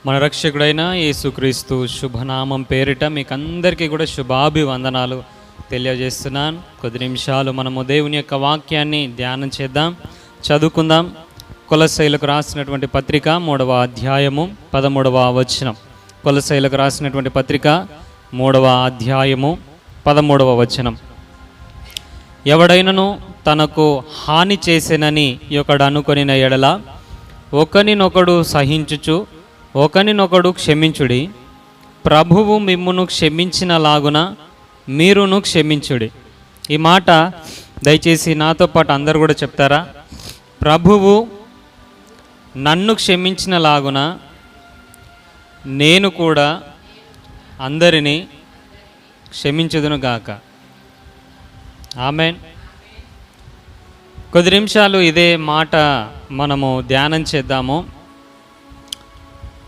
మన రక్షకుడైన యేసుక్రీస్తు శుభనామం పేరిట మీకు అందరికీ కూడా శుభాభివందనాలు తెలియజేస్తున్నాను. కొద్ది నిమిషాలు మనము దేవుని యొక్క వాక్యాన్ని ధ్యానం చేద్దాం, చదువుకుందాం. కొలస్సీలకు రాసినటువంటి పత్రిక 3వ అధ్యాయము 13వ వచనం. కొలస్సీలకు రాసినటువంటి పత్రిక 3వ అధ్యాయము 13వ వచనం. ఎవడైనను తనకు హాని చేసెనని ఒకడు అనుకొనిన ఎడల ఒకనినొకడు సహించుచు ఒకనినొకడు క్షమించుడి. ప్రభువు మిమ్మును క్షమించినలాగున మీరును క్షమించుడి. ఈ మాట దయచేసి నాతో పాటు అందరు కూడా చెప్తారా? ప్రభువు నన్ను క్షమించినలాగున నేను కూడా అందరినీ క్షమించుదును గాక. ఆమేన్. కొద్ది నిమిషాలు ఇదే మాట మనము ధ్యానం చేద్దాము.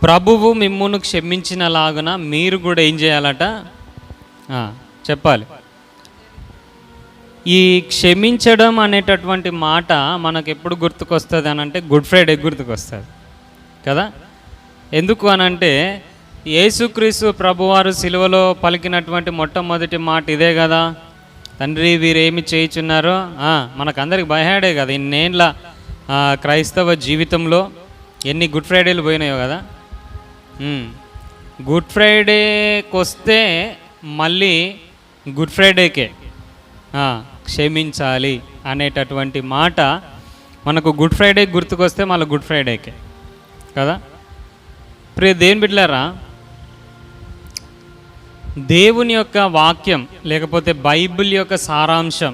ప్రభువు మిమ్మును క్షమించినలాగున మీరు కూడా ఏం చేయాలట? చెప్పాలి. ఈ క్షమించడం అనేటటువంటి మాట మనకు ఎప్పుడు గుర్తుకొస్తుంది అని అంటే గుడ్ ఫ్రైడే గుర్తుకొస్తుంది కదా. ఎందుకు అనంటే యేసుక్రీస్తు ప్రభువారు సిలువలో పలికినటువంటి మొట్టమొదటి మాట ఇదే కదా, తండ్రి వీరేమి చేయుచున్నారో. మనకందరికి భయాడే కదా. ఇన్నేళ్ళ క్రైస్తవ జీవితంలో ఎన్ని గుడ్ ఫ్రైడేలు పోయినాయో కదా. గుడ్ ఫ్రైడేకి వస్తే మళ్ళీ గుడ్ ఫ్రైడేకే క్షమించాలి అనేటటువంటి మాట మనకు గుడ్ ఫ్రైడే గుర్తుకొస్తే మళ్ళీ గుడ్ ఫ్రైడేకే కదా. ప్రియ దేవుని బిడ్డలారా, దేవుని యొక్క వాక్యం లేకపోతే బైబిల్ యొక్క సారాంశం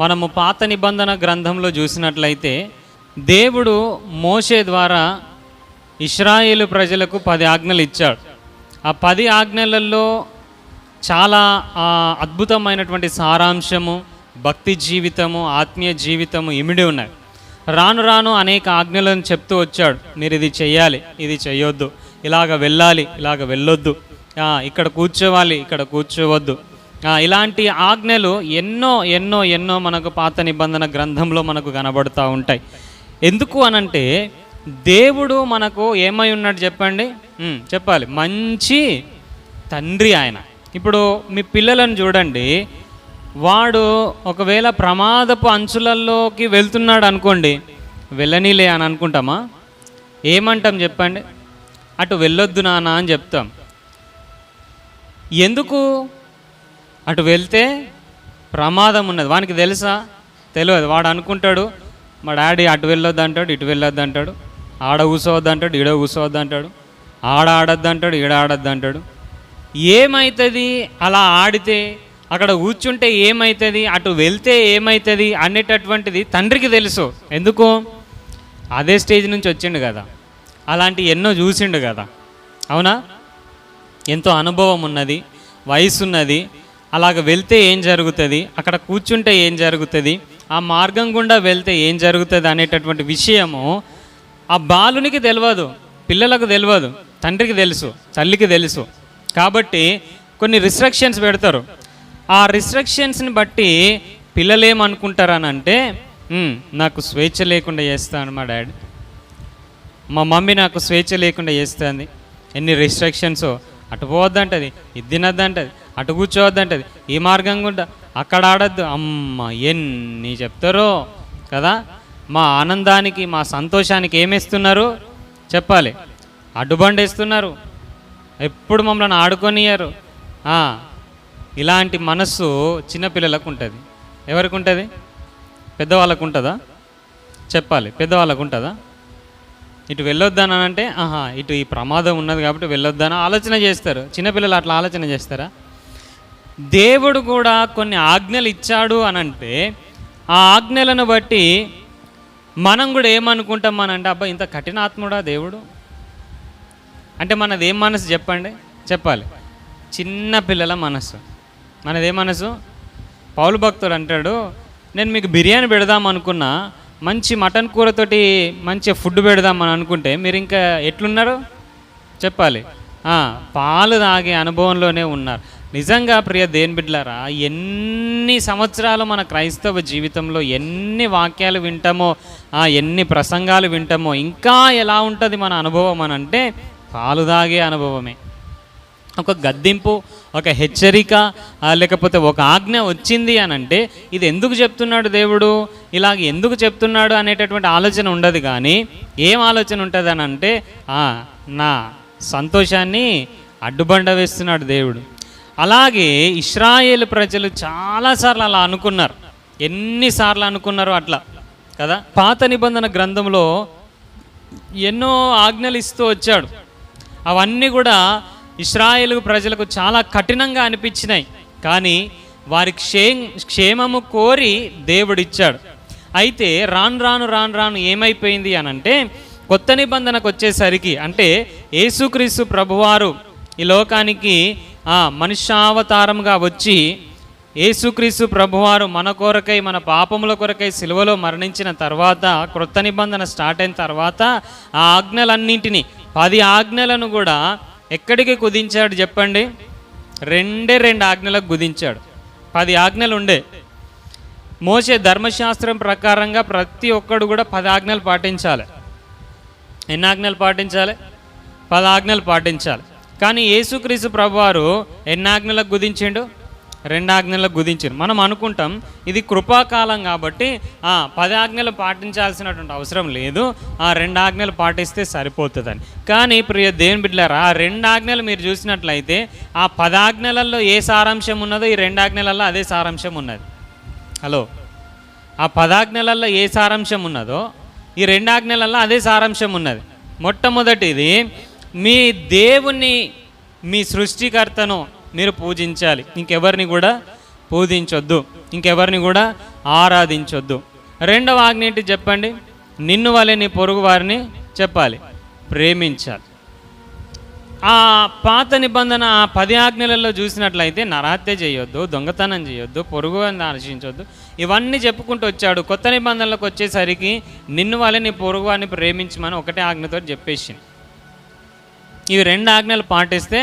మనము పాత నిబంధన గ్రంథంలో చూసినట్లయితే దేవుడు మోషే ద్వారా ఇశ్రాయేలు ప్రజలకు 10 ఆజ్ఞలు ఇచ్చాడు. ఆ 10 ఆజ్ఞలలో చాలా అద్భుతమైనటువంటి సారాంశము, భక్తి జీవితము, ఆత్మీయ జీవితము ఇమిడి ఉన్నాయి. రాను రాను అనేక ఆజ్ఞలను చెప్తూ వచ్చాడు. మీరు ఇది చెయ్యాలి, ఇది చెయ్యొద్దు, ఇలాగ వెళ్ళాలి, ఇలాగ వెళ్ళొద్దు, ఇక్కడ కూర్చోవాలి, ఇక్కడ కూర్చోవద్దు. ఇలాంటి ఆజ్ఞలు ఎన్నో ఎన్నో ఎన్నో మనకు పాత నిబంధన గ్రంథంలో మనకు కనబడుతూ ఉంటాయి. ఎందుకు అనంటే దేవుడు మనకు ఏమై ఉన్నాడు చెప్పండి? చెప్పాలి. మంచి తండ్రి ఆయన. ఇప్పుడు మీ పిల్లలను చూడండి, వాడు ఒకవేళ ప్రమాదపు అంచులలోకి వెళ్తున్నాడు అనుకోండి, వెళ్ళనీలే అని అనుకుంటామా? ఏమంటాం చెప్పండి? అటు వెళ్ళొద్దు నాన్న అని చెప్తాం. ఎందుకు? అటు వెళ్తే ప్రమాదం ఉన్నది. వానికి తెలుసా? తెలియదు. వాడు అనుకుంటాడు మా డాడీ అటు వెళ్ళొద్దు అంటాడు, ఇటు వెళ్ళొద్దు అంటాడు, ఆడ కూర్చోవద్దు అంటాడు, ఈడ కూర్చోవద్దు అంటాడు, ఆడ ఆడద్దు అంటాడు, ఈడ ఆడద్దు అంటాడు. ఏమవుతుంది అలా ఆడితే? అక్కడ కూర్చుంటే ఏమవుతుంది, అటు వెళ్తే ఏమవుతుంది అనేటటువంటిది తండ్రికి తెలుసు. ఎందుకు? అదే స్టేజ్ నుంచి వచ్చిండు కదా, అలాంటి ఎన్నో చూసిండు కదా. అవునా? ఎంతో అనుభవం ఉన్నది, వయసు ఉన్నది. అలాగ వెళ్తే ఏం జరుగుతుంది, అక్కడ కూర్చుంటే ఏం జరుగుతుంది, ఆ మార్గం గుండా వెళ్తే ఏం జరుగుతుంది అనేటటువంటి విషయము ఆ బాలునికి తెలియదు, పిల్లలకు తెలియదు, తండ్రికి తెలుసు, తల్లికి తెలుసు. కాబట్టి కొన్ని రిస్ట్రిక్షన్స్ పెడతారు. ఆ రిస్ట్రిక్షన్స్ని బట్టి పిల్లలు ఏమనుకుంటారనంటే, నాకు స్వేచ్ఛ లేకుండా చేస్తాను మా డాడీ, మా మమ్మీ నాకు స్వేచ్ఛ లేకుండా చేస్తుంది. ఎన్ని రిస్ట్రిక్షన్స్! అటు పోవద్దంటది, ఇది తినద్దంటది, అటు కూర్చోవద్దంటది, ఈ మార్గం గుండా అక్కడ ఆడద్దు. అమ్మ ఎన్ని చెప్తారో కదా. మా ఆనందానికి, మా సంతోషానికి ఏమేస్తున్నారు చెప్పాలి? అడ్డుబండ వేస్తున్నారు. ఎప్పుడు మమ్మల్ని ఆడుకొనియరు. ఇలాంటి మనస్సు చిన్నపిల్లలకు ఉంటుంది. ఎవరికి ఉంటుంది? పెద్దవాళ్ళకు ఉంటుందా? చెప్పాలి. పెద్దవాళ్ళకు ఉంటుందా? ఇటు వెళ్ళొద్దాని అంటే ఇటు ఈ ప్రమాదం ఉన్నది కాబట్టి వెళ్ళొద్దని ఆలోచన చేస్తారు. చిన్నపిల్లలు అట్లా ఆలోచన చేస్తారా? దేవుడు కూడా కొన్ని ఆజ్ఞలు ఇచ్చాడు అనంటే ఆ ఆజ్ఞలను బట్టి మనం కూడా ఏమనుకుంటాం అనంటే, అబ్బా ఇంత కఠినాత్ముడా దేవుడు అంటే. మనది ఏం మనసు చెప్పండి? చెప్పాలి. చిన్న పిల్లల మనసు. మనది ఏ మనసు? పౌలు భక్తుడు అంటాడు, నేను మీకు బిర్యానీ పెడదాం అనుకున్నా, మంచి మటన్ కూరతోటి మంచి ఫుడ్ పెడదామని అనుకుంటే మీరు ఇంకా ఎట్లున్నారు చెప్పాలి? పాలు తాగే అనుభవంలోనే ఉన్నారు. నిజంగా ప్రియ దేవుని బిడ్డలారా, ఎన్ని సంవత్సరాలు మన క్రైస్తవ జీవితంలో ఎన్ని వాక్యాలు వింటామో, ఎన్ని ప్రసంగాలు వింటామో, ఇంకా ఎలా ఉంటుంది మన అనుభవం అని అంటే, పాలు తాగే అనుభవమే. ఒక గద్దింపు, ఒక హెచ్చరిక, లేకపోతే ఒక ఆజ్ఞ వచ్చింది అని అంటే ఇది ఎందుకు చెప్తున్నాడు దేవుడు, ఇలాగ ఎందుకు చెప్తున్నాడు అనేటటువంటి ఆలోచన ఉండదు. కానీ ఏం ఆలోచన ఉంటుంది అని అంటే నా సంతోషాన్ని అడ్డుబండ వేస్తున్నాడు దేవుడు. అలాగే ఇశ్రాయేలు ప్రజలు చాలాసార్లు అలా అనుకున్నారు. ఎన్నిసార్లు అనుకున్నారో అట్లా కదా. పాత నిబంధన గ్రంథంలో ఎన్నో ఆజ్ఞలు ఇస్తూ వచ్చాడు. అవన్నీ కూడా ఇశ్రాయేలు ప్రజలకు చాలా కఠినంగా అనిపించినాయి. కానీ వారి క్షేమము కోరి దేవుడిచ్చాడు. అయితే రాను రాను రాను రాను ఏమైపోయింది అని అంటే కొత్త నిబంధనకు వచ్చేసరికి, అంటే యేసుక్రీస్తు ప్రభువారు ఈ లోకానికి మనుష్యావతారంగా వచ్చి యేసుక్రీస్తు ప్రభువారు మన కొరకై, మన పాపముల కొరకై సిలువలో మరణించిన తర్వాత, క్రొత్త నిబంధన స్టార్ట్ అయిన తర్వాత ఆ ఆజ్ఞలన్నింటినీ 10 ఆజ్ఞలను కూడా ఎక్కడికి కుదించాడు చెప్పండి? 2 ఆజ్ఞలకు కుదించాడు. 10 ఆజ్ఞలు ఉండే. మోషే ధర్మశాస్త్రం ప్రకారంగా ప్రతి ఒక్కడు కూడా 10 ఆజ్ఞలు పాటించాలి. ఎన్ని ఆజ్ఞలు పాటించాలి? 10 ఆజ్ఞలు పాటించాలి. కానీ యేసుక్రీస్తు ప్రభువారు ఎన్ని ఆజ్ఞలకు కుదించిండు? 2 ఆజ్ఞలకు కుదించారు. మనం అనుకుంటాం ఇది కృపాకాలం కాబట్టి 10 ఆజ్ఞలు పాటించాల్సినటువంటి అవసరం లేదు, 2 ఆజ్ఞలు పాటిస్తే సరిపోతుందని. కానీ ప్రియ దేవుని బిడ్డలారా, ఆ 2 ఆజ్ఞలు మీరు చూసినట్లయితే ఆ 10 ఆజ్ఞలలో ఏ సారాంశం ఉన్నదో ఈ 2 ఆజ్ఞలలో అదే సారాంశం ఉన్నది. హలో, ఆ 10 ఆజ్ఞలలో ఏ సారాంశం ఉన్నదో ఈ 2 ఆజ్ఞలలో అదే సారాంశం ఉన్నది. మొట్టమొదటిది, మీ దేవుని, మీ సృష్టికర్తను మీరు పూజించాలి, ఇంకెవరిని కూడా పూజించొద్దు, ఇంకెవరిని కూడా ఆరాధించొద్దు. 2వ ఆజ్ఞ ఏంటి చెప్పండి? నిన్ను వలె నీ పొరుగు వారిని చెప్పాలి, ప్రేమించాలి. ఆ పాత నిబంధన 10 ఆజ్ఞలలో చూసినట్లయితే నరహత్య చేయొద్దు, దొంగతనం చేయొద్దు, పొరుగు వారిని ఆశించొద్దు, ఇవన్నీ చెప్పుకుంటూ వచ్చాడు. కొత్త నిబంధనలకు వచ్చేసరికి నిన్ను వలె నీ పొరుగు వారిని ప్రేమించమని ఒకటే ఆజ్ఞతో చెప్పేసింది. ఇవి 2 ఆజ్ఞలు పాటిస్తే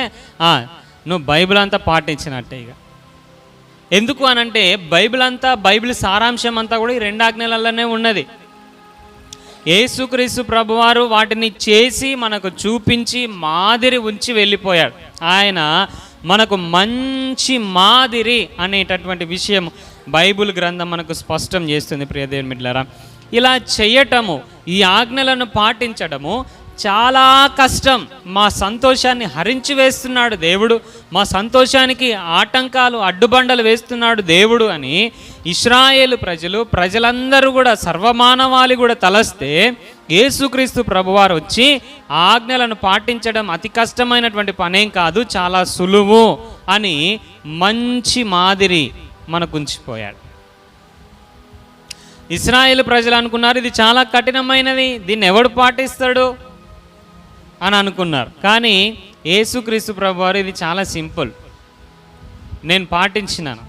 నువ్వు బైబిల్ అంతా పాటించినట్టే. ఇక ఎందుకు అనంటే బైబిల్ సారాంశం అంతా కూడా ఈ 2 ఆజ్ఞలలోనే ఉన్నది. యేసుక్రీస్తు ప్రభువారు వాటిని చేసి మనకు చూపించి మాదిరి ఉంచి వెళ్ళిపోయాడు. ఆయన మనకు మంచి మాదిరి అనేటటువంటి విషయం బైబిల్ గ్రంథం మనకు స్పష్టం చేస్తుంది. ప్రియ దేవుని బిడ్డలారా, ఇలా చేయటము, ఈ ఆజ్ఞలను పాటించడము చాలా కష్టం. మా సంతోషాన్ని హరించి వేస్తున్నాడు దేవుడు, మా సంతోషానికి ఆటంకాలు, అడ్డుబండలు వేస్తున్నాడు దేవుడు అని ఇశ్రాయేలు ప్రజలందరూ కూడా, సర్వమానవాళి కూడా తలస్తే యేసుక్రీస్తు ప్రభువారు వచ్చి ఆజ్ఞలను పాటించడం అతి కష్టమైనటువంటి పనేం కాదు, చాలా సులువు అని మంచి మాదిరి మనకు ఉంచిపోయాడు. ఇశ్రాయేలు ప్రజలు అనుకున్నారు ఇది చాలా కఠినమైనది, దీన్ని ఎవడు పాటిస్తాడు అని అనుకున్నారు. కానీ యేసుక్రీస్తు ప్రభువారు ఇది చాలా సింపుల్, నేను పాటించినాను,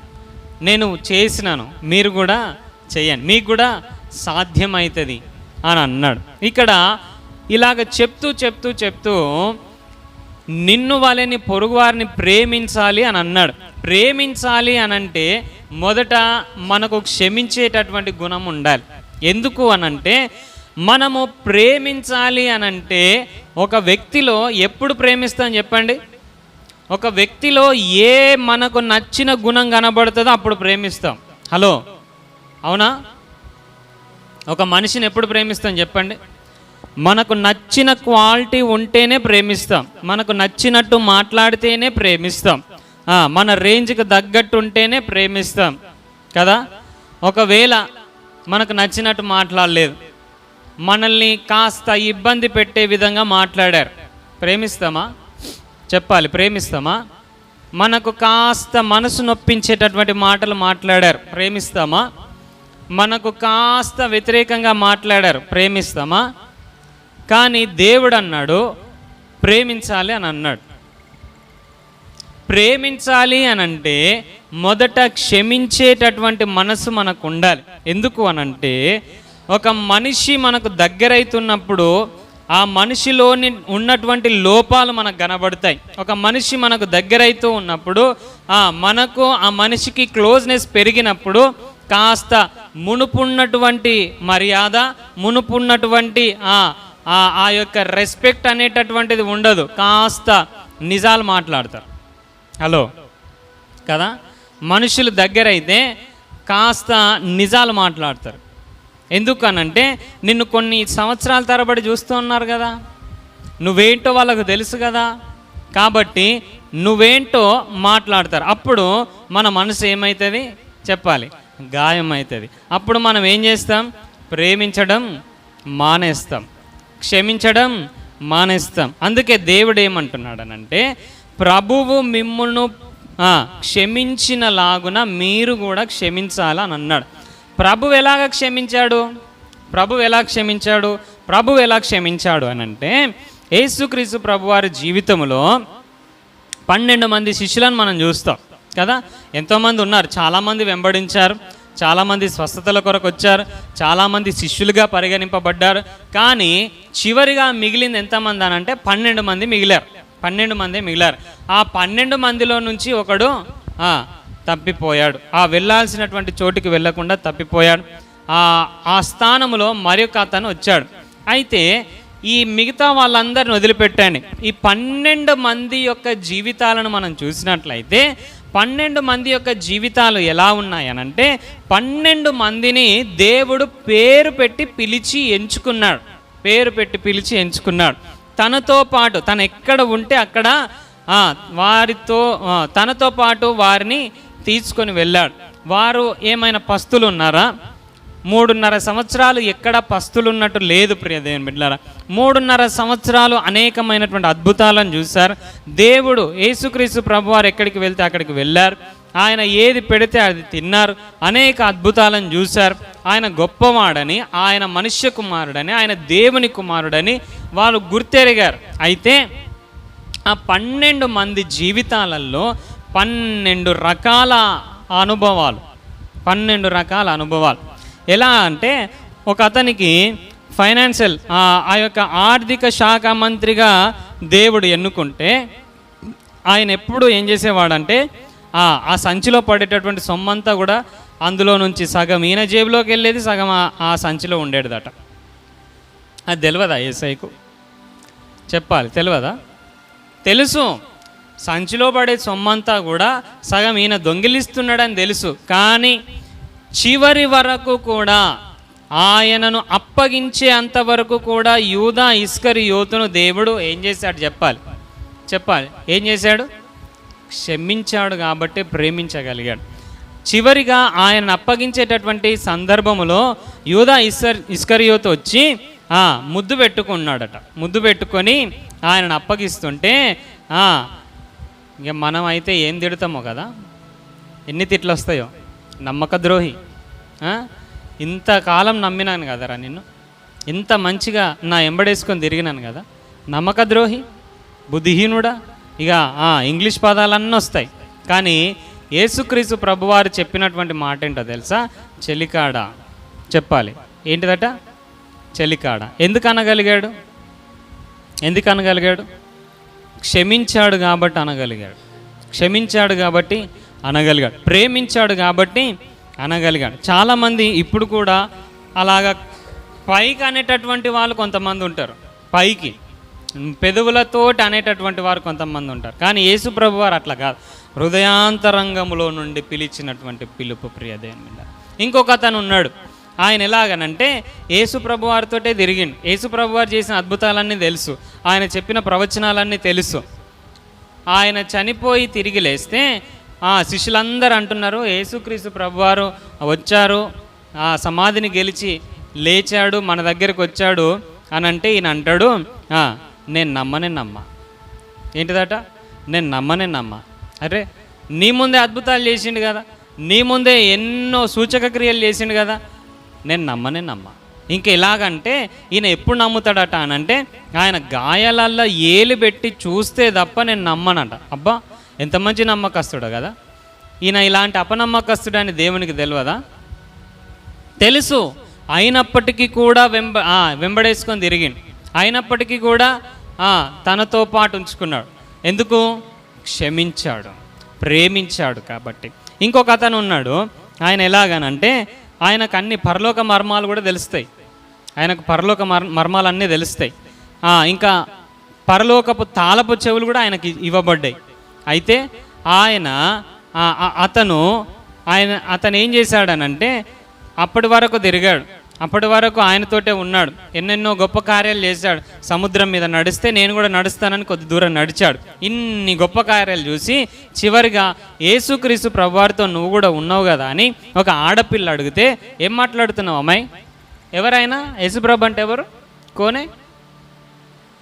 నేను చేసినాను, మీరు కూడా చేయండి, మీకు కూడా సాధ్యమవుతుంది అని అన్నాడు. ఇక్కడ ఇలాగ చెప్తూ నిన్ను వాళ్ళని పొరుగువారిని ప్రేమించాలి అని అన్నాడు. ప్రేమించాలి అని అంటే మొదట మనకు క్షమించేటటువంటి గుణం ఉండాలి. ఎందుకు అనంటే మనము ప్రేమించాలి అనంటే ఒక వ్యక్తిలో ఎప్పుడు ప్రేమిస్తాం చెప్పండి? ఒక వ్యక్తిలో ఏ మనకు నచ్చిన గుణం కనబడుతుందో అప్పుడు ప్రేమిస్తాం. హలో, అవునా? ఒక మనిషిని ఎప్పుడు ప్రేమిస్తాం చెప్పండి? మనకు నచ్చిన క్వాలిటీ ఉంటేనే ప్రేమిస్తాం, మనకు నచ్చినట్టు మాట్లాడితేనే ప్రేమిస్తాం, మన రేంజ్కి తగ్గట్టు ఉంటేనే ప్రేమిస్తాం కదా. ఒకవేళ మనకు నచ్చినట్టు మాట్లాడలేదు, మనల్ని కాస్త ఇబ్బంది పెట్టే విధంగా మాట్లాడారు, ప్రేమిస్తామా? చెప్పాలి, ప్రేమిస్తామా? మనకు కాస్త మనసు నొప్పించేటటువంటి మాటలు మాట్లాడారు, ప్రేమిస్తామా? మనకు కాస్త వ్యతిరేకంగా మాట్లాడారు, ప్రేమిస్తామా? కానీ దేవుడు అన్నాడు ప్రేమించాలి అని అన్నాడు. ప్రేమించాలి అని అంటే మొదట క్షమించేటటువంటి మనసు మనకు ఉండాలి. ఎందుకు అనంటే ఒక మనిషి మనకు దగ్గరైతున్నప్పుడు ఆ మనిషిలోని ఉన్నటువంటి లోపాలు మనకు కనబడతాయి. ఒక మనిషి మనకు దగ్గరైతూ ఉన్నప్పుడు మనకు ఆ మనిషికి క్లోజ్నెస్ పెరిగినప్పుడు కాస్త మునుపున్నటువంటి మర్యాద, మునుపున్నటువంటి ఆ యొక్క రెస్పెక్ట్ అనేటటువంటిది ఉండదు, కాస్త నిజాలు మాట్లాడతారు. హలో కదా, మనుషులు దగ్గర అయితే కాస్త నిజాలు మాట్లాడతారు. ఎందుకనంటే నిన్ను కొన్ని సంవత్సరాల తరబడి చూస్తూ ఉన్నారు కదా, నువ్వేంటో వాళ్ళకు తెలుసు కదా, కాబట్టి నువ్వేంటో మాట్లాడతారు. అప్పుడు మన మనసు ఏమవుతుంది చెప్పాలి, గాయం అవుతుంది. అప్పుడు మనం ఏం చేస్తాం, ప్రేమించడం మానేస్తాం, క్షమించడం మానేస్తాం. అందుకే దేవుడు ఏమంటున్నాడనంటే, ప్రభువు మిమ్మును క్షమించిన లాగున మీరు కూడా క్షమించాలని అన్నాడు. ప్రభువు ఎలాగ క్షమించాడు, ప్రభువు ఎలా క్షమించాడు అని అంటే, యేసుక్రీస్తు ప్రభువారి జీవితంలో 12 మంది శిష్యులను మనం చూస్తాం కదా. ఎంతోమంది ఉన్నారు, చాలామంది వెంబడించారు, చాలామంది స్వస్థతల కొరకు వచ్చారు, చాలామంది శిష్యులుగా పరిగణింపబడ్డారు. కానీ చివరిగా మిగిలింది ఎంతమంది అని అంటే 12 మంది మిగిలారు. 12 మంది మిగిలారు. ఆ 12 మందిలో నుంచి ఒకడు తప్పిపోయాడు. వెళ్ళాల్సినటువంటి చోటుకి వెళ్ళకుండా తప్పిపోయాడు. ఆ స్థానంలో మరొక అతను వచ్చాడు. అయితే ఈ మిగతా వాళ్ళందరిని వదిలిపెట్టండి. ఈ 12 మంది యొక్క జీవితాలను మనం చూసినట్లయితే 12 మంది యొక్క జీవితాలు ఎలా ఉన్నాయనంటే, 12 మందిని దేవుడు పేరు పెట్టి పిలిచి ఎంచుకున్నాడు. తనతో పాటు తను ఎక్కడ ఉంటే అక్కడ తనతో పాటు వారిని తీసుకొని వెళ్ళాడు. వారు ఏమైనా పస్తులు ఉన్నారా? 3.5 సంవత్సరాలు ఎక్కడ పస్తులు ఉన్నట్టు లేదు ప్రియ దేవుని బిడ్డలారా. 3.5 సంవత్సరాలు అనేకమైనటువంటి అద్భుతాలను చూశారు. దేవుడు యేసుక్రీస్తు ప్రభువారు ఎక్కడికి వెళ్తే అక్కడికి వెళ్ళారు. ఆయన ఏది పెడితే అది తిన్నారు. అనేక అద్భుతాలను చూశారు. ఆయన గొప్పవాడని, ఆయన మనుష్య కుమారుడని, ఆయన దేవుని కుమారుడని వాళ్ళు గుర్తెరిగారు. అయితే ఆ 12 మంది జీవితాలలో 12 రకాల అనుభవాలు. ఎలా అంటే, ఒక అతనికి ఫైనాన్షియల్ ఆ యొక్క ఆర్థిక శాఖ మంత్రిగా దేవుడు ఎన్నుకుంటే, ఆయన ఎప్పుడు ఏం చేసేవాడంటే, ఆ సంచిలో పడేటటువంటి సొమ్మంతా కూడా అందులో నుంచి సగం ఈయన జేబులోకి వెళ్ళేది, సగం ఆ సంచిలో ఉండేదట. అది తెలియదా యేసయ్యకు? చెప్పాలి, తెలియదా? తెలుసు, సంచిలో పడే సొమ్మంతా కూడా సగం ఈయన దొంగిలిస్తున్నాడని తెలుసు. కానీ చివరి వరకు కూడా, ఆయనను అప్పగించే అంతవరకు కూడా యూదా ఇస్కరియోతును దేవుడు ఏం చేశాడు చెప్పాలి, ఏం చేశాడు? క్షమించాడు కాబట్టి ప్రేమించగలిగాడు. చివరిగా ఆయన అప్పగించేటటువంటి సందర్భంలో యూదా ఇస్కరియోతు వచ్చి ముద్దు పెట్టుకున్నాడట. ముద్దు పెట్టుకొని ఆయనను అప్పగిస్తుంటే ఇక మనం అయితే ఏం తిడతామో కదా, ఎన్ని తిట్లు వస్తాయో. నమ్మక ద్రోహి, ఇంతకాలం నమ్మినాను కదరా నిన్ను, ఇంత మంచిగా నా ఎంబడేసుకొని తిరిగినాను కదా, నమ్మక ద్రోహి, బుద్ధిహీనుడా, ఇక ఇంగ్లీష్ పదాలన్నీ వస్తాయి. కానీ యేసుక్రీస్తు ప్రభువారు చెప్పినటువంటి మాట ఏంటో తెలుసా? చెలికాడ. చెప్పాలి, ఏంటిదట? చెలికాడ. ఎందుకు అనగలిగాడు? క్షమించాడు కాబట్టి అనగలిగాడు. ప్రేమించాడు కాబట్టి అనగలిగాడు. చాలామంది ఇప్పుడు కూడా అలాగా పైకి అనేటటువంటి వాళ్ళు కొంతమంది ఉంటారు, పైకి పెదవులతోటి అనేటటువంటి వారు కొంతమంది ఉంటారు. కానీ యేసు ప్రభు వారు అట్లా కాదు, హృదయాంతరంగంలో నుండి పిలిచినటువంటి పిలుపు ప్రియ దేవుని మీద. ఇంకొక అతను ఉన్నాడు, ఆయన ఎలాగనంటే యేసు ప్రభు వారితోటే తిరిగిండు. యేసు ప్రభు వారు చేసిన అద్భుతాలన్నీ తెలుసు, ఆయన చెప్పిన ప్రవచనాలన్నీ తెలుసు. ఆయన చనిపోయి తిరిగి లేస్తే శిష్యులందరూ అంటున్నారు, యేసుక్రీస్తు ప్రభువారు వచ్చారు, ఆ సమాధిని గెలిచి లేచాడు, మన దగ్గరికి వచ్చాడు అని అంటే ఈయన అంటాడు, నేను నమ్మ. ఏంటిదట? నేను నమ్మ. అరే, నీ ముందే అద్భుతాలు చేసిండు కదా, నీ ముందే ఎన్నో సూచక క్రియలు చేసిండు కదా, నేను నమ్మ. ఇంకా ఎలాగంటే ఈయన ఎప్పుడు నమ్ముతాడట అని అంటే, ఆయన గాయాలల్లో ఏలు పెట్టి చూస్తే తప్ప నేను నమ్మనట. అబ్బా, ఎంత మంచి నమ్మకస్తుడు కదా ఈయన. ఇలాంటి అపనమ్మకస్తుడని దేవునికి తెలియదా? తెలుసు. అయినప్పటికీ కూడా వెంబడేసుకొని తిరిగిండు. అయినప్పటికీ కూడా తనతో పాటు ఉంచుకున్నాడు. ఎందుకు? క్షమించాడు, ప్రేమించాడు కాబట్టి. ఇంకొక అతను ఉన్నాడు, ఆయన ఎలాగనంటే ఆయనకు అన్ని పరలోక మర్మాలు కూడా తెలుస్తాయి. ఆయనకు పరలోక మర్మాలన్నీ తెలుస్తాయి. ఇంకా పరలోకపు తాళపు చెవులు కూడా ఆయనకి ఇవ్వబడ్డాయి. అయితే అతను ఏం చేశాడనంటే అప్పటి వరకు తిరిగాడు, అప్పటి వరకు ఆయనతోటే ఉన్నాడు, ఎన్నెన్నో గొప్ప కార్యాలు చేశాడు. సముద్రం మీద నడిస్తే నేను కూడా నడుస్తానని కొద్ది దూరం నడిచాడు. ఇన్ని గొప్ప కార్యాలు చూసి చివరిగా యేసుక్రీస్తు ప్రభువారితో నువ్వు కూడా ఉన్నావు కదా అని ఒక ఆడపిల్ల అడిగితే, ఏం మాట్లాడుతున్నావు అమ్మాయి, ఎవరైనా యేసుప్రభు అంటే ఎవరు కోనే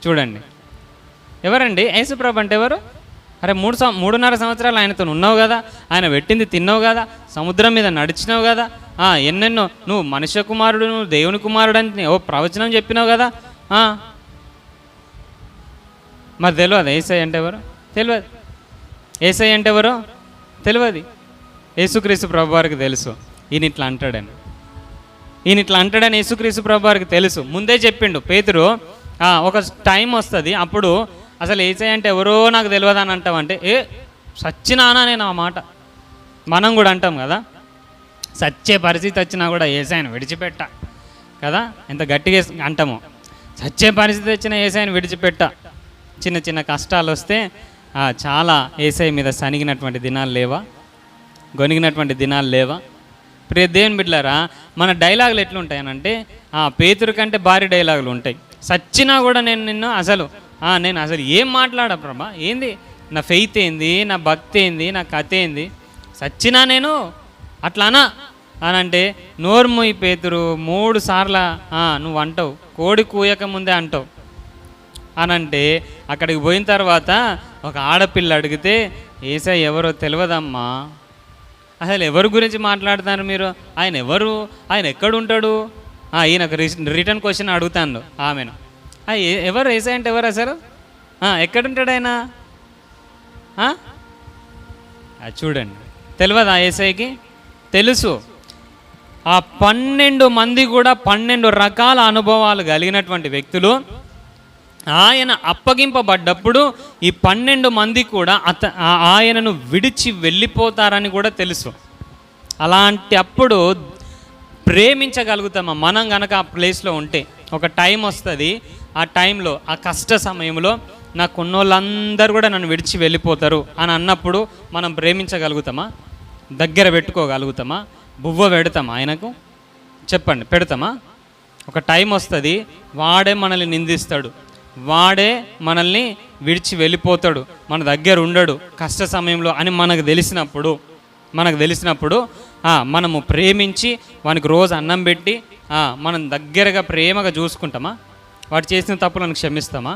చూడండి, ఎవరండి యేసుప్రభు అంటే ఎవరు? అరే 3.5 సంవత్సరాలు ఆయనతో ఉన్నావు కదా, ఆయన పెట్టింది తిన్నావు కదా, సముద్రం మీద నడిచినావు కదా, ఎన్నెన్నో నువ్వు మనుష్య కుమారుడు, నువ్వు దేవుని కుమారుడు అని ప్రవచనం చెప్పినావు కదా. మరి తెలియదు యేసయ్య అంటే ఎవరు? తెలియదు. యేసయ్య అంటే ఎవరో తెలియదు. యేసుక్రీస్తు ప్రభు వారికి తెలుసు ఈయన ఇట్లా అంటాడని, యేసుక్రీస్తు ప్రభు వారికి తెలుసు. ముందే చెప్పిండు పేతురు, ఒక టైం వస్తుంది అప్పుడు అసలు యేసయ్య అంటే ఎవరో నాకు తెలియదు అని అంటామంటే, సచ్చినానా నేను ఆ మాట మనం కూడా అంటాం కదా. సచ్చే పరిస్థితి వచ్చినా కూడా యేసయ్యను విడిచిపెట్ట కదా, ఎంత గట్టిగా అంటాము. సచ్చే పరిస్థితి వచ్చినా యేసయ్యను విడిచిపెట్ట. చిన్న చిన్న కష్టాలు వస్తే చాలా యేసయ్య మీద సనిగినటువంటి దినాలు లేవా, గొనిగినటువంటి దినాలు లేవా? ప్రియ దేవుని బిడ్డలారా, మన డైలాగులు ఎట్లుంటాయనంటే పేతురు కంటే భారీ డైలాగులు ఉంటాయి. సచ్చినా కూడా నేను అసలు ఏం మాట్లాడా ప్రభా, ఏంది నా ఫెయిత్ ఏంది, నా భక్తి ఏంది, నా కథ ఏంది, సచ్చినా నేను అట్లానా అని అంటే, నోర్ముయి పేతురు 3 సార్లు నువ్వు అంటావు, కోడి కూయక ముందే అంటావు అని అంటే, అక్కడికి పోయిన తర్వాత ఒక ఆడపిల్ల అడిగితే, యేసయ్య ఎవరో తెలియదమ్మా, అసలు ఎవరి గురించి మాట్లాడుతున్నారు మీరు, ఆయన ఎవరు, ఆయన ఎక్కడుంటాడు, ఈయనకు రిటర్న్ క్వశ్చన్ అడుగుతాను ఆమెను, ఎవరు యేసయ్య అంటే ఎవరు అసలు, ఎక్కడుంటాడు ఆయన? చూడండి, తెలియదా యేసయ్యకి? తెలుసు. ఆ 12 మంది కూడా 12 రకాల అనుభవాలు కలిగినటువంటి వ్యక్తులు. ఆయన అప్పగింపబడ్డప్పుడు ఈ 12 మంది కూడా ఆయనను విడిచి వెళ్ళిపోతారని కూడా తెలుసు. అలాంటి అప్పుడు ప్రేమించగలుగుతామా మనం కనుక ఆ ప్లేస్లో ఉంటే? ఒక టైం వస్తుంది, ఆ టైంలో, ఆ కష్ట సమయంలో నాకు ఉన్నోళ్ళందరూ కూడా నన్ను విడిచి వెళ్ళిపోతారు అని అన్నప్పుడు మనం ప్రేమించగలుగుతామా? దగ్గర పెట్టుకోగలుగుతామా? బువ్వ పెడతామా ఆయనకు? చెప్పండి, పెడతామా? ఒక టైం వస్తుంది, వాడే మనల్ని నిందిస్తాడు, వాడే మనల్ని విడిచి వెళ్ళిపోతాడు, మన దగ్గర ఉండడు కష్ట సమయంలో అని మనకు తెలిసినప్పుడు మనము ప్రేమించి వానికి రోజు అన్నం పెట్టి మనం దగ్గరగా ప్రేమగా చూసుకుంటామా? వాడు చేసిన తప్పులను క్షమిస్తామా?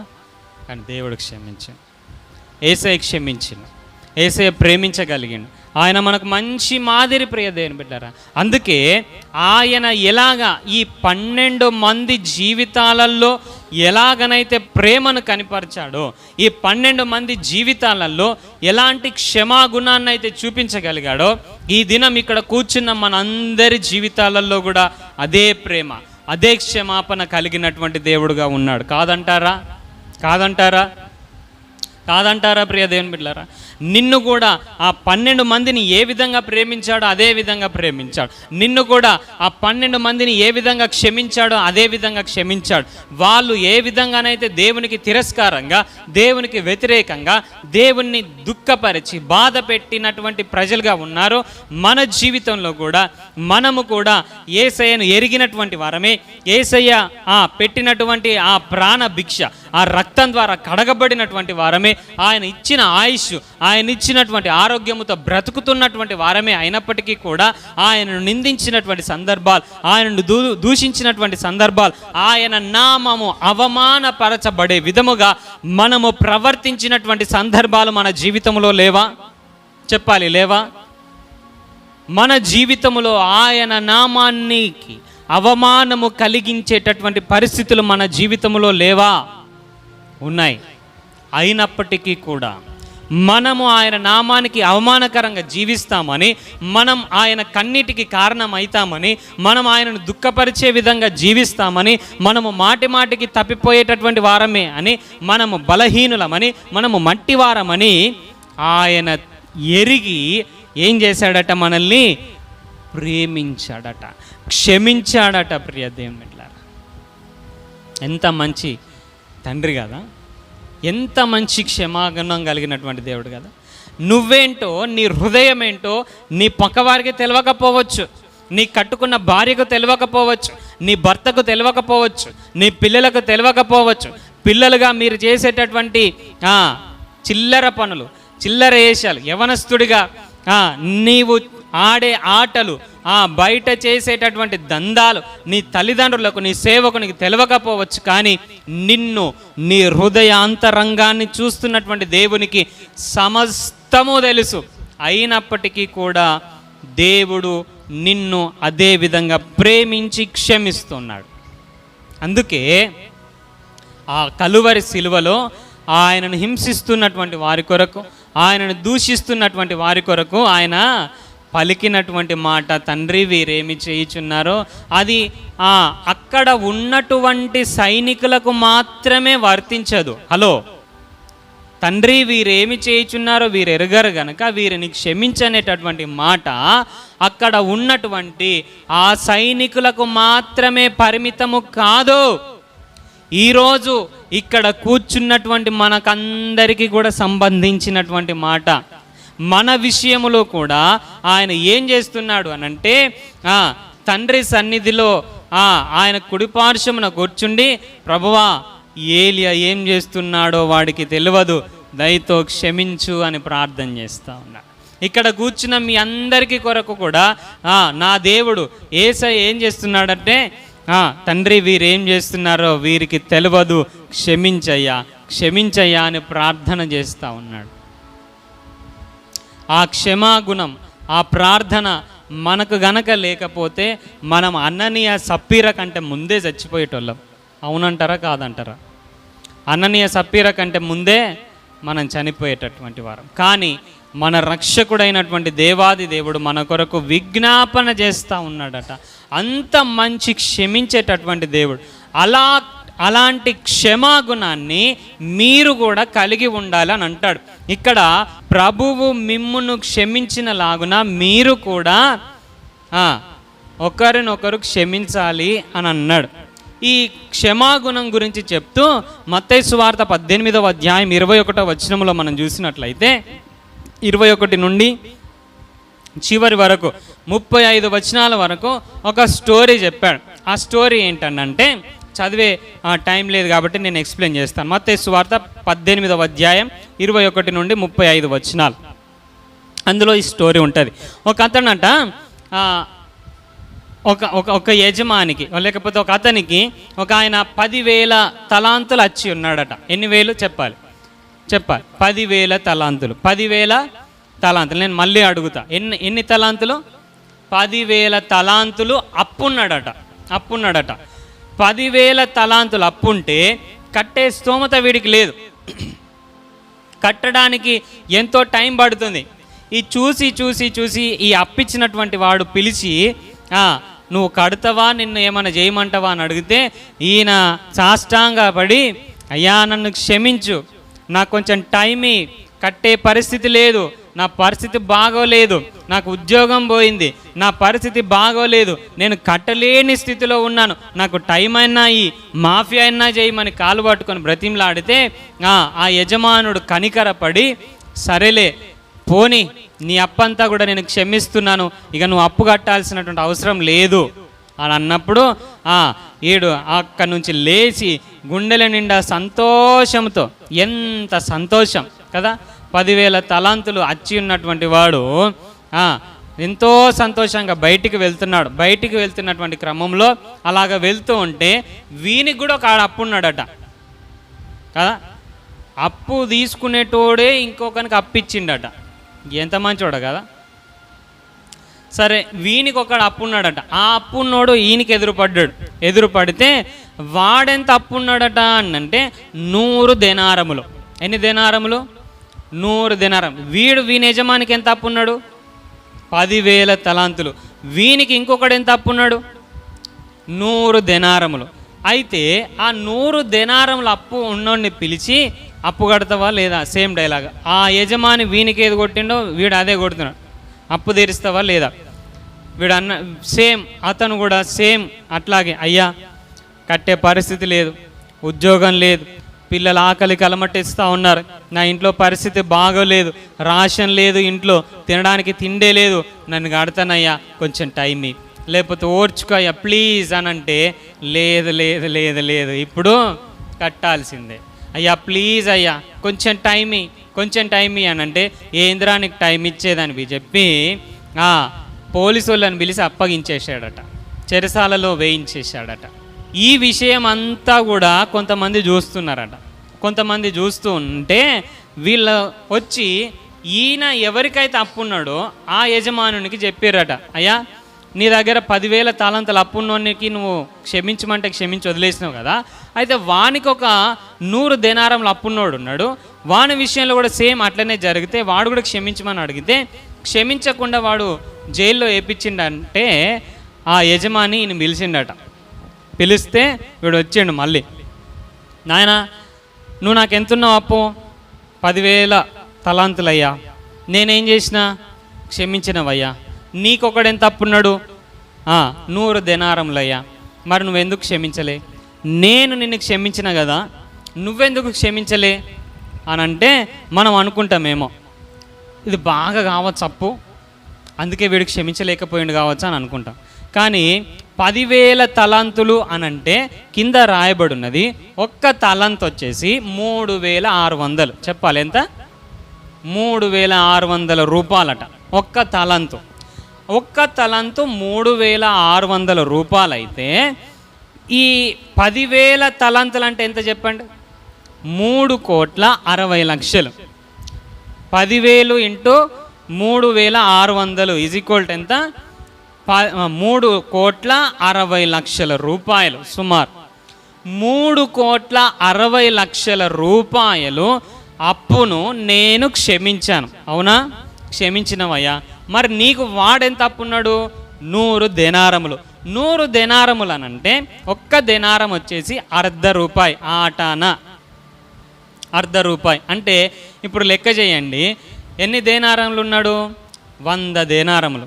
కానీ దేవుడు క్షమించాడు, యేసయ్య క్షమించిండు, యేసయ్య ప్రేమించగలిగిండు. ఆయన మనకు మంచి మాదిరి, ప్రియ దేవుని బిడ్డలారా. అందుకే ఆయన ఎలాగా ఈ 12 మంది జీవితాలలో ఎలాగనైతే ప్రేమను కనిపరిచాడో, ఈ 12 మంది జీవితాలలో ఎలాంటి క్షమాగుణాన్ని అయితే చూపించగలిగాడో, ఈ దినం ఇక్కడ కూర్చున్న మనందరి జీవితాలలో కూడా అదే ప్రేమ, అదే క్షమాపణ కలిగినటువంటి దేవుడుగా ఉన్నాడు. కాదంటారా ప్రియ దేవుని బిడ్డలారా? నిన్ను కూడా ఆ 12 మందిని ఏ విధంగా ప్రేమించాడో అదే విధంగా ప్రేమించాడు. నిన్ను కూడా ఆ 12 మందిని ఏ విధంగా క్షమించాడో అదే విధంగా క్షమించాడు. వాళ్ళు ఏ విధంగానైతే దేవునికి తిరస్కారంగా, దేవునికి వ్యతిరేకంగా, దేవుణ్ణి దుఃఖపరిచి బాధ పెట్టినటువంటి ప్రజలుగా ఉన్నారో, మన జీవితంలో కూడా మనము కూడా యేసయ్యను ఎరిగినటువంటి వారమే, యేసయ్య పెట్టినటువంటి ఆ ప్రాణ భిక్ష, ఆ రక్తం ద్వారా కడగబడినటువంటి వారమే, ఆయన ఇచ్చిన ఆయుష్, ఆయన ఇచ్చినటువంటి ఆరోగ్యముతో బ్రతుకుతున్నటువంటి వారమే అయినప్పటికీ కూడా ఆయనను నిందించినటువంటి సందర్భాలు, ఆయనను దూషించినటువంటి సందర్భాలు, ఆయన నామము అవమానపరచబడే విధముగా మనము ప్రవర్తించినటువంటి సందర్భాలు మన జీవితంలో లేవా? చెప్పాలి, లేవా? మన జీవితంలో ఆయన నామానికి అవమానము కలిగించేటటువంటి పరిస్థితులు మన జీవితంలో లేవా? ఉన్నాయి. అయినప్పటికీ కూడా మనము ఆయన నామానికి అవమానకరంగా జీవిస్తామని, మనం ఆయన కన్నీటికి కారణమవుతామని, మనం ఆయనను దుఃఖపరిచే విధంగా జీవిస్తామని, మనము మాటికి తప్పిపోయేటటువంటి వారమే అని, మనము బలహీనులమని, మనము మట్టివారమని ఆయన ఎరిగి ఏం చేశాడట? మనల్ని ప్రేమించాడట, క్షమించాడట. ప్రియ దేవుని బిడ్డలారా, ఎంత మంచి తండ్రి కదా, ఎంత మంచి క్షమాగుణం కలిగినటువంటి దేవుడు కదా. నువ్వేంటో, నీ హృదయం ఏంటో నీ పక్కవారికి తెలియకపోవచ్చు, నీ కట్టుకున్న భార్యకు తెలియకపోవచ్చు, నీ భర్తకు తెలియకపోవచ్చు, నీ పిల్లలకు తెలియకపోవచ్చు. పిల్లలుగా మీరు చేసేటటువంటి చిల్లర పనులు, చిల్లర వేషాలు, యవనస్తుడిగా నీవు ఆడే ఆటలు, బయట చేసేటటువంటి దందాలు నీ తల్లిదండ్రులకు, నీ సేవకునికి తెలియకపోవచ్చు. కానీ నిన్ను, నీ హృదయాంతరంగాన్ని చూస్తున్నటువంటి దేవునికి సమస్తము తెలుసు. అయినప్పటికీ కూడా దేవుడు నిన్ను అదే విధంగా ప్రేమించి క్షమిస్తున్నాడు. అందుకే ఆ కలువరి శిలువలో ఆయనను హింసిస్తున్నటువంటి వారి కొరకు, ఆయనను దూషిస్తున్నటువంటి వారి కొరకు ఆయన పలికినటువంటి మాట, తండ్రి వీరేమి చేయుచున్నారో అది అక్కడ ఉన్నటువంటి సైనికులకు మాత్రమే వర్తించదు. హలో, తండ్రి వీరేమి చేయుచున్నారో వీరు ఎరగరు గనక వీరిని క్షమించనేటటువంటి మాట అక్కడ ఉన్నటువంటి ఆ సైనికులకు మాత్రమే పరిమితము కాదు. ఈరోజు ఇక్కడ కూర్చున్నటువంటి మనకందరికీ కూడా సంబంధించినటువంటి మాట. మన విషయములో కూడా ఆయన ఏం చేస్తున్నాడు అనంటే, తండ్రి సన్నిధిలో ఆయన కుడిపార్శ్వమున కూర్చుండి, ప్రభువా ఏలియా ఏం చేస్తున్నాడో వాడికి తెలియదు, దయతో క్షమించు అని ప్రార్థన చేస్తూ ఉన్నాడు. ఇక్కడ కూర్చున్న మీ అందరికీ కొరకు కూడా నా దేవుడు యేసయ్య ఏం చేస్తున్నాడంటే, తండ్రి వీరేం చేస్తున్నారో వీరికి తెలియదు, క్షమించయ్యా క్షమించయ్యా అని ప్రార్థన చేస్తూ ఉన్నాడు. ఆ క్షమాగుణం, ఆ ప్రార్థన మనకు గనక లేకపోతే మనం అననీయ సప్పీర కంటే ముందే చచ్చిపోయేటోళ్ళం. అవునంటారా కాదంటారా? అననీయ సప్పీర కంటే ముందే మనం చనిపోయేటటువంటి వారం. కానీ మన రక్షకుడైనటువంటి దేవాది దేవుడు మన కొరకు విజ్ఞాపన చేస్తూ ఉన్నాడట. అంత మంచి క్షమించేటటువంటి దేవుడు. అలాంటి క్షమాగుణాన్ని మీరు కూడా కలిగి ఉండాలని అంటాడు. ఇక్కడ ప్రభువు మిమ్మును క్షమించిన లాగున మీరు కూడా ఒకరినొకరు క్షమించాలి అని అన్నాడు. ఈ క్షమాగుణం గురించి చెప్తూ మత్తయి సువార్త 18వ అధ్యాయం 21వ వచనంలో మనం చూసినట్లయితే 21 నుండి చివరి వరకు 35 వచనాల వరకు ఒక స్టోరీ చెప్పాడు. ఆ స్టోరీ ఏంటంటే చదివే టైం లేదు కాబట్టి నేను ఎక్స్ప్లెయిన్ చేస్తాను. మత్తయి సువార్త 18వ అధ్యాయం 21 నుండి 35 వచనాలు. అందులో ఈ స్టోరీ ఉంటుంది. ఒక అతనంట ఒక యజమానికి లేకపోతే ఒక అతనికి ఒక ఆయన 10,000 తలాంతులు వచ్చి ఉన్నాడట. ఎన్ని వేలు చెప్పాలి? 10,000 తలాంతులు. 10,000 తలాంతులు. నేను మళ్ళీ అడుగుతా, ఎన్ని తలాంతులు? 10,000 తలాంతులు అప్పున్నాడట. 10,000 తలాంతులు అప్పుంటే కట్టే స్తోమత వీడికి లేదు. కట్టడానికి ఎంతో టైం పడుతుంది. ఈ చూసి ఈ అప్పిచ్చినటువంటి వాడు పిలిచి, నువ్వు కడతావా, నిన్ను ఏమైనా చేయమంటావా అని అడిగితే ఈయన సాష్టాంగా పడి, అయ్యా నన్ను క్షమించు, నాకు కొంచెం టైం కట్టే పరిస్థితి లేదు, నా పరిస్థితి బాగోలేదు, నాకు ఉద్యోగం పోయింది, నా పరిస్థితి బాగోలేదు, నేను కట్టలేని స్థితిలో ఉన్నాను, నాకు టైం అయినా మాఫీ అయినా చేయమని కాలు పట్టుకొని బ్రతిమలాడితే ఆ యజమానుడు కనికరపడి, సరేలే పోని నీ అప్పంతా కూడా నేను క్షమిస్తున్నాను, ఇక నువ్వు అప్పు కట్టాల్సినటువంటి అవసరం లేదు అని అన్నప్పుడు ఈడు అక్కడి నుంచి లేచి గుండెల నిండా సంతోషంతో, ఎంత సంతోషం కదా, 10,000 తలాంతులు అచ్చి ఉన్నటువంటి వాడు ఎంతో సంతోషంగా బయటికి వెళ్తున్నాడు. బయటికి వెళ్తున్నటువంటి క్రమంలో అలాగ వెళ్తూ ఉంటే వీనికి కూడా ఒక అప్పు ఉన్నాడట కదా. అప్పు తీసుకునేటోడే ఇంకొకరికి అప్పిచ్చిండట. ఎంత మంచోడ కదా. సరే, వీనికి ఒకడు అప్పున్నాడట. ఆ అప్పున్నోడు ఈయనకి ఎదురుపడితే వాడెంత అప్పున్నాడట అంటే 100 దెనారములు. ఎన్ని దెనారములు? 100 దెనారం. వీని యజమానికి ఎంత అప్పున్నాడు? 10,000 తలాంతులు. వీనికి ఇంకొకడు ఎంత అప్పున్నాడు? 100 దెనారములు. అయితే ఆ 100 దెనారములు అప్పు ఉన్నోడిని పిలిచి, అప్పు కడతావా లేదా? Same dialogue. ఆ యజమాని వీనికి ఏది కొట్టిండో వీడు అదే కొడుతున్నాడు. అప్పు తీరుస్తావా లేదా? వీడు అతను కూడా సేమ్ అట్లాగే, అయ్యా కట్టే పరిస్థితి లేదు, ఉద్యోగం లేదు, పిల్లలు ఆకలి కలమటిస్తూ ఉన్నారు, నా ఇంట్లో పరిస్థితి బాగోలేదు, రేషన్ లేదు, ఇంట్లో తినడానికి తిండే లేదు, నన్ను కడతానయ్యా కొంచెం టైం లేకపోతే ఓర్చుకో అయ్యా ప్లీజ్ అని అంటే లేదు లేదు లేదు లేదు ఇప్పుడు కట్టాల్సిందే, అయ్యా ప్లీజ్ అయ్యా కొంచెం టైం అని అంటే ఏంద్రా నీకు టైం ఇచ్చేదని చెప్పి పోలీసు వాళ్ళని పిలిచి అప్పగించేశాడట, చెరసాలలో వేయించేశాడట. ఈ విషయం అంతా కూడా కొంతమంది చూస్తున్నారట. కొంతమంది చూస్తూ ఉంటే వీళ్ళు వచ్చి ఈయన ఎవరికైతే అప్పున్నాడో ఆ యజమానునికి చెప్పారట, అయ్యా నీ దగ్గర 10,000 తాళంతలు అప్పున్నోనికి నువ్వు క్షమించమంటే క్షమించి వదిలేసినావు కదా, అయితే వానికి ఒక 100 దేనారంలు అప్పున్నోడు ఉన్నాడు, వాని విషయంలో కూడా సేమ్ అట్లనే జరిగితే వాడు కూడా క్షమించమని అడిగితే క్షమించకుండా వాడు జైల్లో వేయించిండంటే ఆ యజమాని ఈయన పిలిచిండట. పిలిస్తే వీడు వచ్చిండు మళ్ళీ, నాయన నువ్వు నాకు ఎంతున్నావు అప్పు? 10,000 తలాంతులయ్యా, నేనేం చేసినా? క్షమించినవయ్యా. నీకొకడెంత అప్పున్నాడు? 100 దేనారములయ్యా. మరి నువ్వెందుకు క్షమించలే? నేను నిన్ను క్షమించిన కదా, నువ్వెందుకు క్షమించలే అని అంటే మనం అనుకుంటామేమో ఇది బాగా కావచ్చు అప్పు, అందుకే వీడికి క్షమించలేకపోయింది కావచ్చు అని అనుకుంటాం. కానీ 10,000 తలాంతులు అనంటే కింద రాయబడినది ఒక్క తలంతు వచ్చేసి 3,600. చెప్పాలి ఎంత? 3,600 రూపాయలట ఒక్క తలంతు. ఒక్క తలంతు 3,600 రూపాయలు అయితే ఈ 10,000 తలంతులు అంటే ఎంత చెప్పండి? 3,60,00,000. 10,000 ఇంటూ 3,600 ఈజ్ ఈక్వల్ టు ఎంత? 3,60,00,000 రూపాయలు సుమారు. 3,60,00,000 రూపాయలు అప్పును నేను క్షమించాను, అవునా? క్షమించినవయ్యా. మరి నీకు వాడెంత అప్పున్నాడు? 100 దేనారములు. 100 దేనారములు అనంటే ఒక్క దేనారం వచ్చేసి ₹1/2. ఆటాన ₹1/2 అంటే ఇప్పుడు లెక్క చేయండి, ఎన్ని దేనారములు ఉన్నాడు? 100 దేనారములు.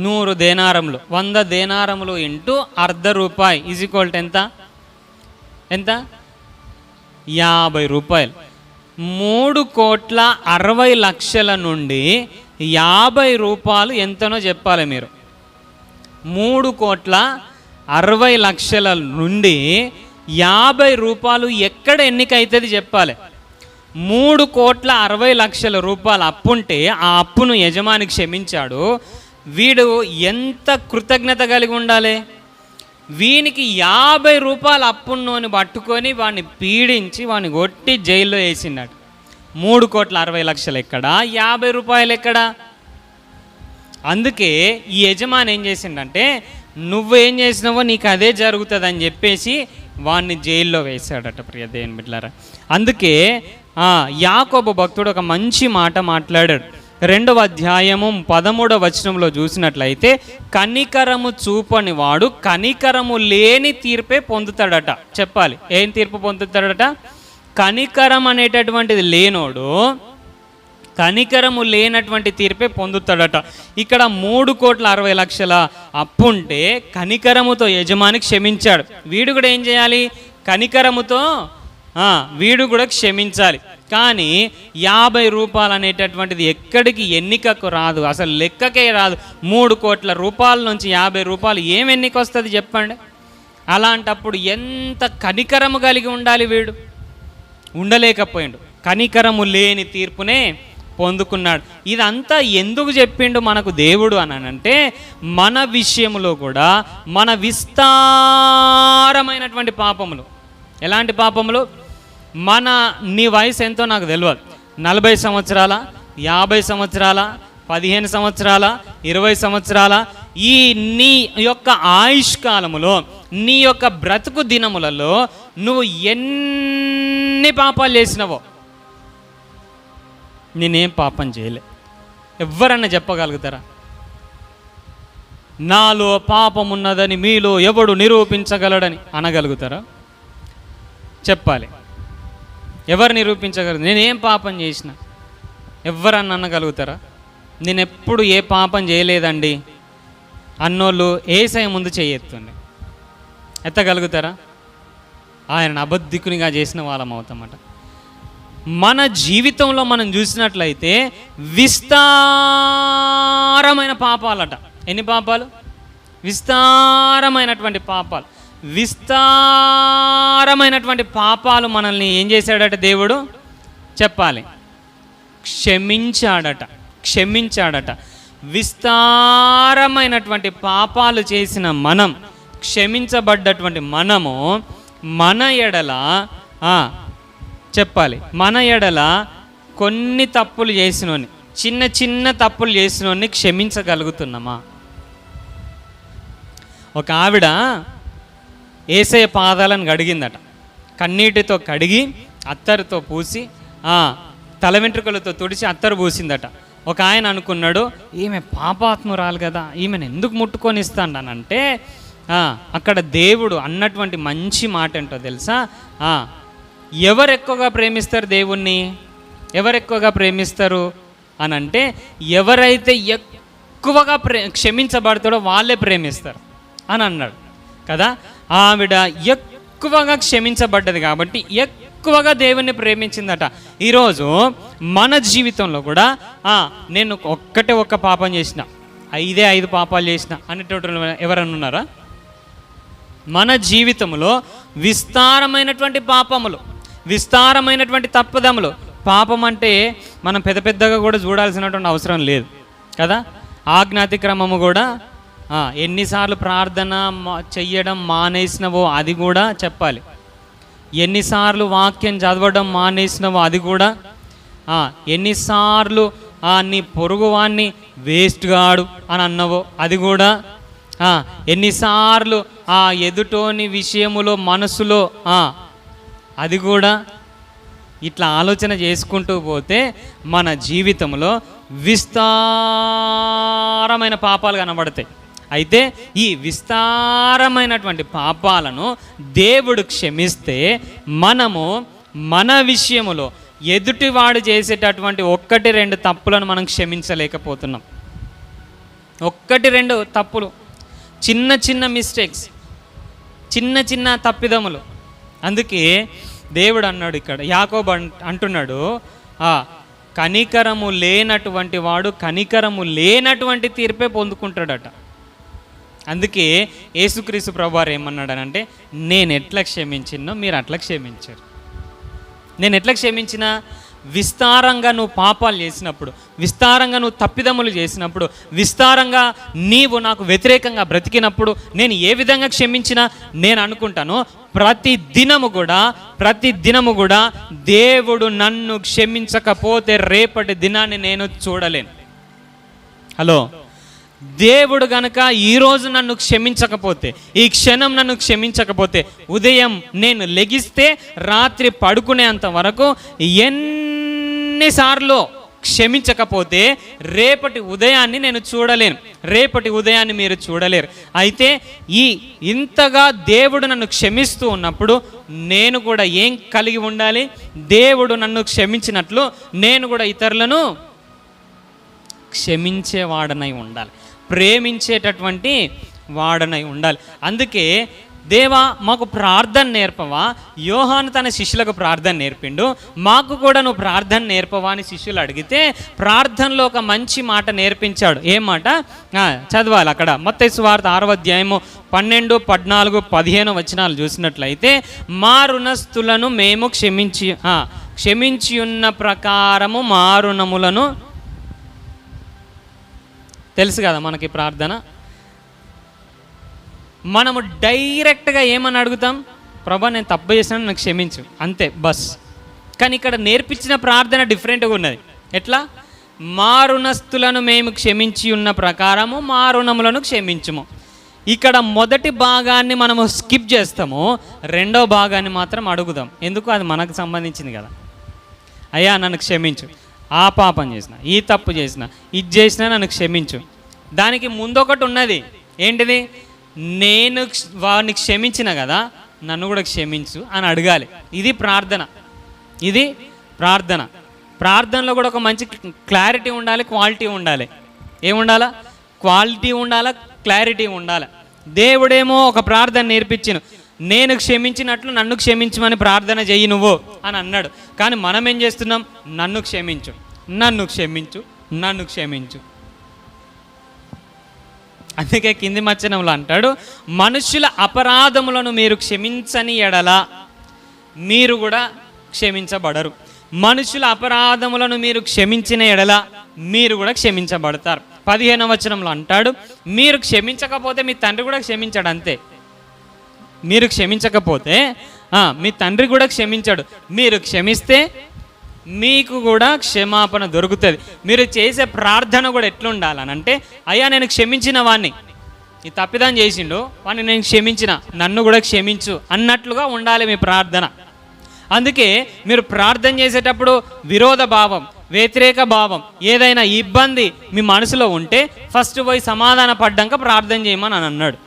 100 దేనారములు, 100 దేనారములు ఇంటూ ₹1/2 ఈజ్ ఈక్వల్ టు ఎంత? ఎంత? ₹50. 3,60,00,000 నుండి ₹50 ఎంతనో చెప్పాలి మీరు. 3,60,00,000 నుండి ₹50 ఎక్కడ ఎన్నికైతుంది చెప్పాలి. 3,60,00,000 రూపాయలు అప్పుంటే ఆ అప్పును యజమాని క్షమించాడు, వీడు ఎంత కృతజ్ఞత కలిగి ఉండాలి? వీనికి ₹50 అప్పున్నోని పట్టుకొని వాడిని పీడించి వాడిని కొట్టి జైల్లో వేసిండట. 3,60,00,000 ఎక్కడ? ₹50 ఎక్కడ? అందుకే ఈ యజమాని ఏం చేసిండంటే నువ్వేం చేసినావో నీకు అదే జరుగుతుంది అని చెప్పేసి వాడిని జైల్లో వేశాడట. ప్రియ దేవుని బిడ్డలారా, అందుకే యాకోబు భక్తుడు ఒక మంచి మాట మాట్లాడాడు. 2వ అధ్యాయము 13వ వచనంలో చూసినట్లయితే కనికరము చూపని వాడు కనికరము లేని తీర్పే పొందుతాడట. చెప్పాలి, ఏం తీర్పు పొందుతాడట? కనికరం అనేటటువంటిది లేనోడు కనికరము లేనటువంటి తీర్పే పొందుతాడట. ఇక్కడ 3,60,00,000 అప్పుంటే కనికరముతో యజమాని క్షమించాడు. వీడు కూడా ఏం చేయాలి? కనికరముతో వీడు కూడా క్షమించాలి. కానీ ₹50 అనేటటువంటిది ఎక్కడికి ఎన్నికకు రాదు, అసలు లెక్కకే రాదు. 3 కోట్ల రూపాయల నుంచి ₹50 ఏం ఎన్నిక వస్తుంది చెప్పండి? అలాంటప్పుడు ఎంత కనికరము కలిగి ఉండాలి? వీడు ఉండలేకపోయిండు, కనికరము లేని తీర్పునే పొందుకున్నాడు. ఇదంతా ఎందుకు చెప్పిండు మనకు దేవుడు అని అంటే మన విషయంలో కూడా మన విస్తారమైనటువంటి పాపములు. ఎలాంటి పాపములు? నీ వయసు ఎంతో నాకు తెలియదు, 40 సంవత్సరాల, 50 సంవత్సరాల, 15 సంవత్సరాల, 20 సంవత్సరాల, ఈ నీ యొక్క ఆయుష్కాలములో నీ యొక్క బ్రతుకు దినములలో నువ్వు ఎన్ని పాపాలు చేసినవో. నేనేం పాపం చేయలే. ఎవరన్నా చెప్పగలుగుతారా? నాలో పాపం ఉన్నదని మీలో ఎవడు నిరూపించగలడని అనగలుగుతారా? చెప్పాలి, ఎవరు నిరూపించగలరు? నేనేం పాపం చేసిన ఎవరన్నా అనగలుగుతారా? నేను ఎప్పుడు ఏ పాపం చేయలేదండి అన్నోళ్ళు ఏసై ముందు చేయెత్తుండే ఎత్తగలుగుతారా? ఆయనను అబద్ధికునిగా చేసిన వాళ్ళం అవుతామట. మన జీవితంలో మనం చూసినట్లయితే విస్తారమైన పాపాలట. ఎన్ని పాపాలు? విస్తారమైనటువంటి పాపాలు. విస్తారమైనటువంటి పాపాలు మనల్ని ఏం చేశాడట దేవుడు? చెప్పాలి, క్షమించాడట. విస్తారమైనటువంటి పాపాలు చేసిన మనం, క్షమించబడ్డటువంటి మనము, మన ఎడల చెప్పాలి, మన ఎడల కొన్ని తప్పులు చేసినోని, చిన్న చిన్న తప్పులు చేసినోని క్షమించగలుగుతున్నామా? ఒక ఆవిడ యేసయ్య పాదాలను కడిగిందట. కన్నీటితో కడిగి అత్తరుతో పూసి తల వెంట్రుకలతో తుడిచి అత్తరు పూసిందట. ఒక ఆయన అనుకున్నాడు, ఈమె పాపాత్మురాలు కదా, ఈమెను ఎందుకు ముట్టుకొని ఇస్తాడనంటే అక్కడ దేవుడు అన్నటువంటి మంచి మాట ఏంటో తెలుసా? ఎవరు ఎక్కువగా ప్రేమిస్తారు దేవుణ్ణి? ఎవరు ఎక్కువగా ప్రేమిస్తారు అని అంటే, ఎవరైతే ఎక్కువగా క్షమించబడతాడో వాళ్ళే ప్రేమిస్తారు అని అన్నాడు కదా. ఆవిడ ఎక్కువగా క్షమించబడ్డది కాబట్టి ఎక్కువగా దేవుణ్ణి ప్రేమించిందట. ఈరోజు మన జీవితంలో కూడా నేను ఒక్క పాపం చేసిన, 5 పాపాలు చేసిన అనేటోళ్ళు ఎవరన్నా ఉన్నారా? మన జీవితంలో విస్తారమైనటువంటి పాపములు, విస్తారమైనటువంటి తప్పుదములు. పాపం అంటే మనం పెద్దగా కూడా చూడాల్సినటువంటి అవసరం లేదు కదా. ఆజ్ఞాతిక్రమము కూడా ఎన్నిసార్లు ప్రార్థన చెయ్యడం మానేసినవో అది కూడా చెప్పాలి. ఎన్నిసార్లు వాక్యం చదవడం మానేసినవో అది కూడా, ఎన్నిసార్లు నీ పొరుగువాన్ని వేస్ట్గాడు అని అన్నవో అది కూడా, ఎన్నిసార్లు ఎదుటోని విషయములో మనసులో అది కూడా. ఇట్లా ఆలోచన చేసుకుంటూ పోతే మన జీవితంలో విస్తారమైన పాపాలు కనబడతాయి. అయితే ఈ విస్తారమైనటువంటి పాపాలను దేవుడు క్షమిస్తే మనము మన విషయములో ఎదుటివాడు చేసేటటువంటి 1-2 తప్పులను మనం క్షమించలేకపోతున్నాం. 1-2 తప్పులు, చిన్న మిస్టేక్స్, చిన్న తప్పిదములు. అందుకే దేవుడు అన్నాడు, ఇక్కడ యాకోబు అంటున్నాడు, కనికరము లేనటువంటి వాడు కనికరము లేనటువంటి తీర్పే పొందుకుంటాడట. అందుకే యేసుక్రీస్తు ప్రభువారు ఏమన్నాడనంటే, నేను ఎట్లా క్షమించినో మీరు అట్లా క్షమించారు. నేను ఎట్లా క్షమించినా, విస్తారంగా నువ్వు పాపాలు చేసినప్పుడు, విస్తారంగా నువ్వు తప్పిదములు చేసినప్పుడు, విస్తారంగా నీవు నాకు వ్యతిరేకంగా బ్రతికినప్పుడు నేను ఏ విధంగా క్షమించినా నేను అనుకుంటాను, ప్రతి దినము కూడా దేవుడు నన్ను క్షమించకపోతే రేపటి దినాన్ని నేను చూడలేను. హలో, దేవుడు గనక ఈరోజు నన్ను క్షమించకపోతే, ఈ క్షణం నన్ను క్షమించకపోతే, ఉదయం నేను లెగిస్తే రాత్రి పడుకునేంత వరకు ఎన్నిసార్లు క్షమించకపోతే రేపటి ఉదయాన్ని నేను చూడలేను, రేపటి ఉదయాన్ని మీరు చూడలేరు. అయితే ఇంతగా దేవుడు నన్ను క్షమిస్తూ ఉన్నప్పుడు నేను కూడా ఏం కలిగి ఉండాలి? దేవుడు నన్ను క్షమించినట్లు నేను కూడా ఇతరులను క్షమించేవాడనై ఉండాలి, ప్రేమించేటటువంటి వాడనై ఉండాలి. అందుకే దేవా మాకు ప్రార్థన నేర్పవా? యోహాను తన శిష్యులకు ప్రార్థన నేర్పిండు, మాకు కూడా నువ్వు ప్రార్థన నేర్పవా అని శిష్యులు అడిగితే ప్రార్థనలో ఒక మంచి మాట నేర్పించాడు. ఏం మాట చదవాలి? అక్కడ మత్తయి సువార్త 6వ అధ్యాయము 12, 14, 15 వచనాలు చూసినట్లయితే, మా రుణస్థులను మేము క్షమించి ఉన్న ప్రకారము మా రుణములను. తెలుసు కదా మనకి ప్రార్థన. మనము డైరెక్ట్గా ఏమని అడుగుతాం? ప్రభా నేను తప్పు చేసినా నాకు క్షమించు, అంతే బస్. కానీ ఇక్కడ నేర్పించిన ప్రార్థన డిఫరెంట్గా ఉన్నది. ఎట్లా? మా రుణస్థులను మేము క్షమించి ఉన్న ప్రకారము మా రుణములను క్షమించుము. ఇక్కడ మొదటి భాగాన్ని మనము స్కిప్ చేస్తాము, రెండో భాగాన్ని మాత్రం అడుగుదాం. ఎందుకు? అది మనకు సంబంధించింది కదా. అయ్యా నన్ను క్షమించు, ఆ పాపం చేసిన, ఈ తప్పు చేసిన, ఇది చేసినా నన్ను క్షమించు. దానికి ముందొకటి ఉన్నది. ఏంటిది? నేను వాడిని క్షమించిన కదా, నన్ను కూడా క్షమించు అని అడగాలి. ఇది ప్రార్థన. ప్రార్థనలో కూడా ఒక మంచి క్లారిటీ ఉండాలి, క్వాలిటీ ఉండాలి. ఏముండాలా? క్వాలిటీ ఉండాలా, క్లారిటీ ఉండాలి. దేవుడేమో ఒక ప్రార్థన నేర్పించిన, నేను క్షమించినట్లు నన్ను క్షమించమని ప్రార్థన చెయ్యి నువ్వు అని అన్నాడు. కానీ మనం ఏం చేస్తున్నాం? నన్ను క్షమించు, నన్ను క్షమించు, నన్ను క్షమించు. అందుకే కింది వచనంలో అంటాడు, మనుషుల అపరాధములను మీరు క్షమించని ఎడల మీరు కూడా క్షమించబడరు. మనుషుల అపరాధములను మీరు క్షమించిన ఎడల మీరు కూడా క్షమించబడతారు. 15వ వచనంలో అంటాడు, మీరు క్షమించకపోతే మీ తండ్రి కూడా క్షమించాడు. అంతే, మీరు క్షమించకపోతే మీ తండ్రి కూడా క్షమించాడు. మీరు క్షమిస్తే మీకు కూడా క్షమాపణ దొరుకుతుంది. మీరు చేసే ప్రార్థన కూడా ఎట్లుండాలనంటే, అయ్యా నేను క్షమించిన వాడిని, ఈ తప్పిదం చేసిండు వాడిని నేను క్షమించిన, నన్ను కూడా క్షమించు అన్నట్లుగా ఉండాలి మీ ప్రార్థన. అందుకే మీరు ప్రార్థన చేసేటప్పుడు విరోధ భావం, వ్యతిరేక భావం, ఏదైనా ఇబ్బంది మీ మనసులో ఉంటే ఫస్ట్ పోయి సమాధాన పడ్డాక ప్రార్థన చేయమని అని అన్నాడు.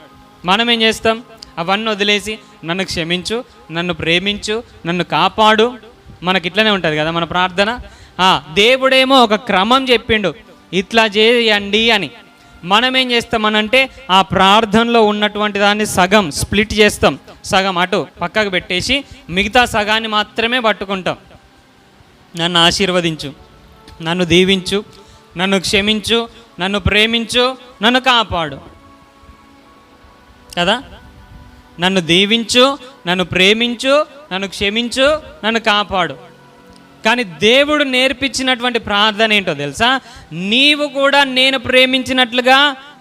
మనం ఏం చేస్తాం? అవన్నీ వదిలేసి నన్ను క్షమించు, నన్ను ప్రేమించు, నన్ను కాపాడు, మనకి ఇట్లనే ఉంటుంది కదా మన ప్రార్థన. దేవుడేమో ఒక క్రమం చెప్పిండు, ఇట్లా చేయండి అని. మనం ఏం చేస్తామనంటే ఆ ప్రార్థనలో ఉన్నటువంటి దాన్ని సగం స్ప్లిట్ చేస్తాం, సగం అటు పక్కకు పెట్టేసి మిగతా సగాన్ని మాత్రమే పట్టుకుంటాం. నన్ను ఆశీర్వదించు, నన్ను దీవించు, నన్ను క్షమించు, నన్ను ప్రేమించు, నన్ను కాపాడు కదా. నన్ను దీవించు, నన్ను ప్రేమించు, నన్ను క్షమించు, నన్ను కాపాడు. కానీ దేవుడు నేర్పించినటువంటి ప్రార్థన ఏంటో తెలుసా? నీవు కూడా నేను ప్రేమించినట్లుగా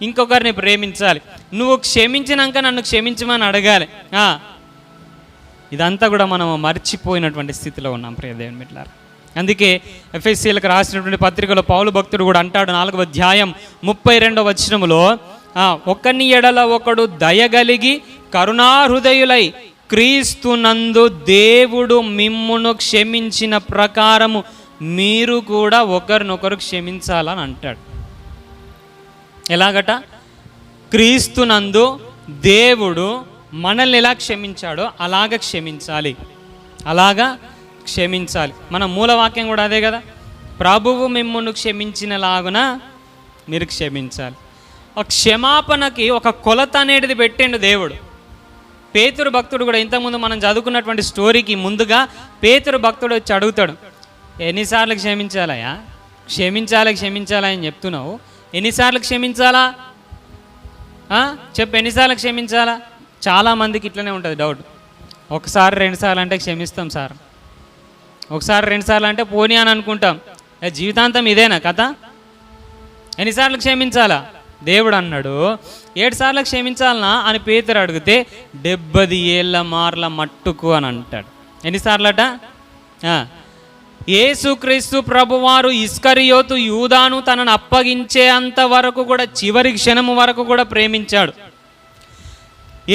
ఇంకొకరిని ప్రేమించాలి. నువ్వు క్షమించినాక నన్ను క్షమించమని అడగాలి. ఇదంతా కూడా మనం మర్చిపోయినటువంటి స్థితిలో ఉన్నాం ప్రియ దేవుని బిడ్డలారా. అందుకే ఎఫెసీయులకు రాసినటువంటి పత్రికలో పౌలు భక్తుడు కూడా అంటాడు, 4వ అధ్యాయం 32వ వచనములో, ఒకని ఎడల ఒకడు దయగలిగి కరుణాహృదయులై క్రీస్తునందు దేవుడు మిమ్మును క్షమించిన ప్రకారము మీరు కూడా ఒకరినొకరు క్షమించాలని అంటాడు. ఎలాగట? క్రీస్తునందు దేవుడు మనల్ని ఎలా క్షమించాడో అలాగ క్షమించాలి, అలాగా క్షమించాలి. మన మూలవాక్యం కూడా అదే కదా, ప్రభువు మిమ్మును క్షమించినలాగున మీరు క్షమించాలి. ఒక క్షమాపణకి ఒక కొలత అనేది పెట్టిండు దేవుడు. పేతురు భక్తుడు కూడా ఇంతకుముందు మనం చదువుకున్నటువంటి స్టోరీకి ముందుగా పేతురు భక్తుడు వచ్చి అడుగుతాడు, ఎన్నిసార్లు క్షమించాలయా? క్షమించాలా అని చెప్తున్నావు, ఎన్నిసార్లు క్షమించాలా చెప్పు, ఎన్నిసార్లు క్షమించాలా? చాలామందికి ఇట్లనే ఉంటుంది డౌట్. ఒకసారి 2 సార్లు అంటే క్షమిస్తాం సార్, ఒకసారి 2 సార్లు అంటే పోనీ అని అనుకుంటాం. జీవితాంతం ఇదేనా కథ? ఎన్నిసార్లు క్షమించాలా? దేవుడు అన్నాడు 7 సార్లు క్షమించాలనా అని పేతురు అడిగితే 70 ఏళ్ళ మార్ల మట్టుకు అని అంటాడు. ఎన్నిసార్లట? యేసుక్రీస్తు ప్రభువారు ఇస్కరియోతు యూదాను తనను అప్పగించే అంత వరకు కూడా, చివరి క్షణము వరకు కూడా ప్రేమించాడు.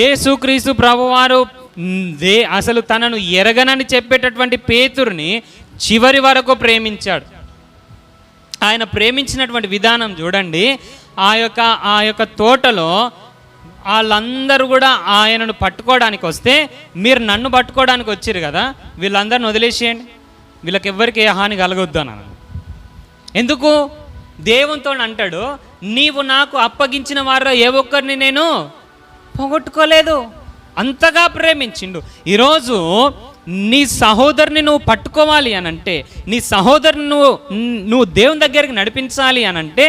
యేసుక్రీస్తు ప్రభువారు అసలు తనను ఎరగనని చెప్పేటటువంటి పేతురుని చివరి వరకు ప్రేమించాడు. ఆయన ప్రేమించినటువంటి విధానం చూడండి. ఆ యొక్క తోటలో వాళ్ళందరూ కూడా ఆయనను పట్టుకోవడానికి వస్తే, మీరు నన్ను పట్టుకోవడానికి వచ్చారు కదా, వీళ్ళందరిని వదిలేసేయండి, వీళ్ళకి ఎవ్వరికి ఏ హాని కలగొద్దు అన్నాను. ఎందుకు? దేవునితో అంటాడు, నీవు నాకు అప్పగించిన వారిలో ఏ ఒక్కరిని నేను పోగొట్టుకోలేదు, అంతగా ప్రేమించిండు. ఈరోజు నీ సహోదరుని నువ్వు పట్టుకోవాలి అనంటే, నీ సహోదరుని నువ్వు దేవుని దగ్గరికి నడిపించాలి అనంటే,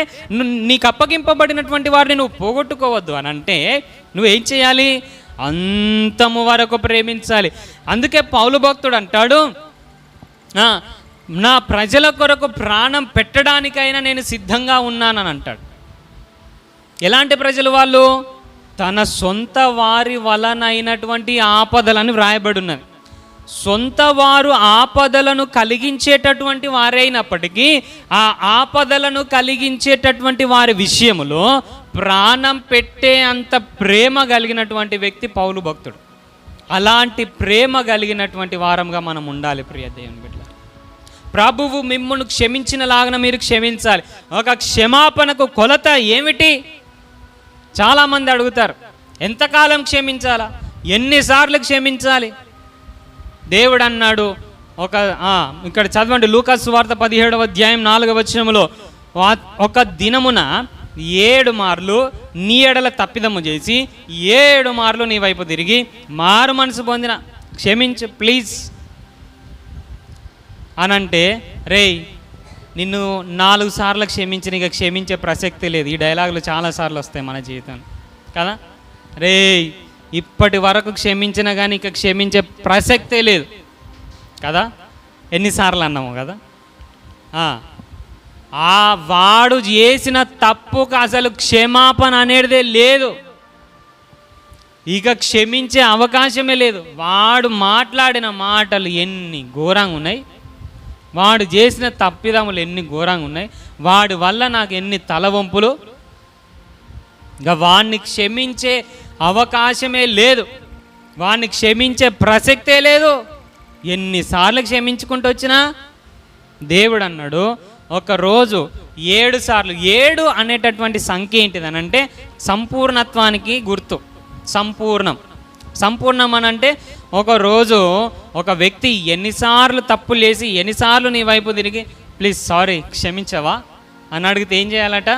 నీకు అప్పగింపబడినటువంటి వారిని నువ్వు పోగొట్టుకోవద్దు అనంటే నువ్వేం చేయాలి? అంతము వరకు ప్రేమించాలి. అందుకే పౌలు భక్తుడు అంటాడు, నా ప్రజల కొరకు ప్రాణం పెట్టడానికైనా నేను సిద్ధంగా ఉన్నానని అంటాడు. ఎలాంటి ప్రజలు వాళ్ళు? తన సొంత వారి వలనైనటువంటి ఆపదలను వ్రాయబడి ఉన్నది. సొంత వారు ఆపదలను కలిగించేటటువంటి వారైనప్పటికీ ఆ ఆపదలను కలిగించేటటువంటి వారి విషయములో ప్రాణం పెట్టే అంత ప్రేమ కలిగినటువంటి వ్యక్తి పౌలు భక్తుడు. అలాంటి ప్రేమ కలిగినటువంటి వారంగా మనం ఉండాలి ప్రియ దేవుని బిడ్డ. ప్రభువు మిమ్మును క్షమించినలాగా మీరు క్షమించాలి. ఒక క్షమాపణకు కొలత ఏమిటి? చాలామంది అడుగుతారు, ఎంతకాలం క్షమించాలా, ఎన్నిసార్లు క్షమించాలి? దేవుడు అన్నాడు, ఇక్కడ చదవండి, లూకా సువార్త 17వ అధ్యాయం 4వ వచనములో, ఒక దినమున 7 మార్లు నీ ఎడల తప్పిదము చేసి 7 మార్లు నీ వైపు తిరిగి మారు మనసు పొందిన క్షమించు ప్లీజ్ అనంటే, రేయ్ నిన్ను 4 సార్లు క్షమించిన ఇక క్షమించే ప్రసక్తి లేదు. ఈ డైలాగులు చాలాసార్లు వస్తాయి మన జీవితం కదా. రేయ్ ఇప్పటి వరకు క్షమించినా కానీ ఇక క్షమించే ప్రసక్తే లేదు కదా. ఎన్నిసార్లు అన్నాము కదా. వాడు చేసిన తప్పుకు అసలు క్షమాపణ అనేదే లేదు, ఇక క్షమించే అవకాశమే లేదు. వాడు మాట్లాడిన మాటలు ఎన్ని ఘోరంగా ఉన్నాయి, వాడు చేసిన తప్పిదములు ఎన్ని ఘోరంగా ఉన్నాయి, వాడి వల్ల నాకు ఎన్ని తలవంపులు. ఇక వాడిని క్షమించే అవకాశమే లేదు, వాడిని క్షమించే ప్రసక్తే లేదు. ఎన్నిసార్లు క్షమించుకుంటూ వచ్చినా దేవుడు అన్నాడు ఒకరోజు 7 సార్లు. 7 అనేటటువంటి సంఖ్య ఏంటిదనంటే సంపూర్ణత్వానికి గుర్తు. సంపూర్ణం అని అంటే ఒకరోజు ఒక వ్యక్తి ఎన్నిసార్లు తప్పులు చేసి ఎన్నిసార్లు నీ వైపు తిరిగి ప్లీజ్ సారీ క్షమించవా అని అడిగితే ఏం చేయాలట?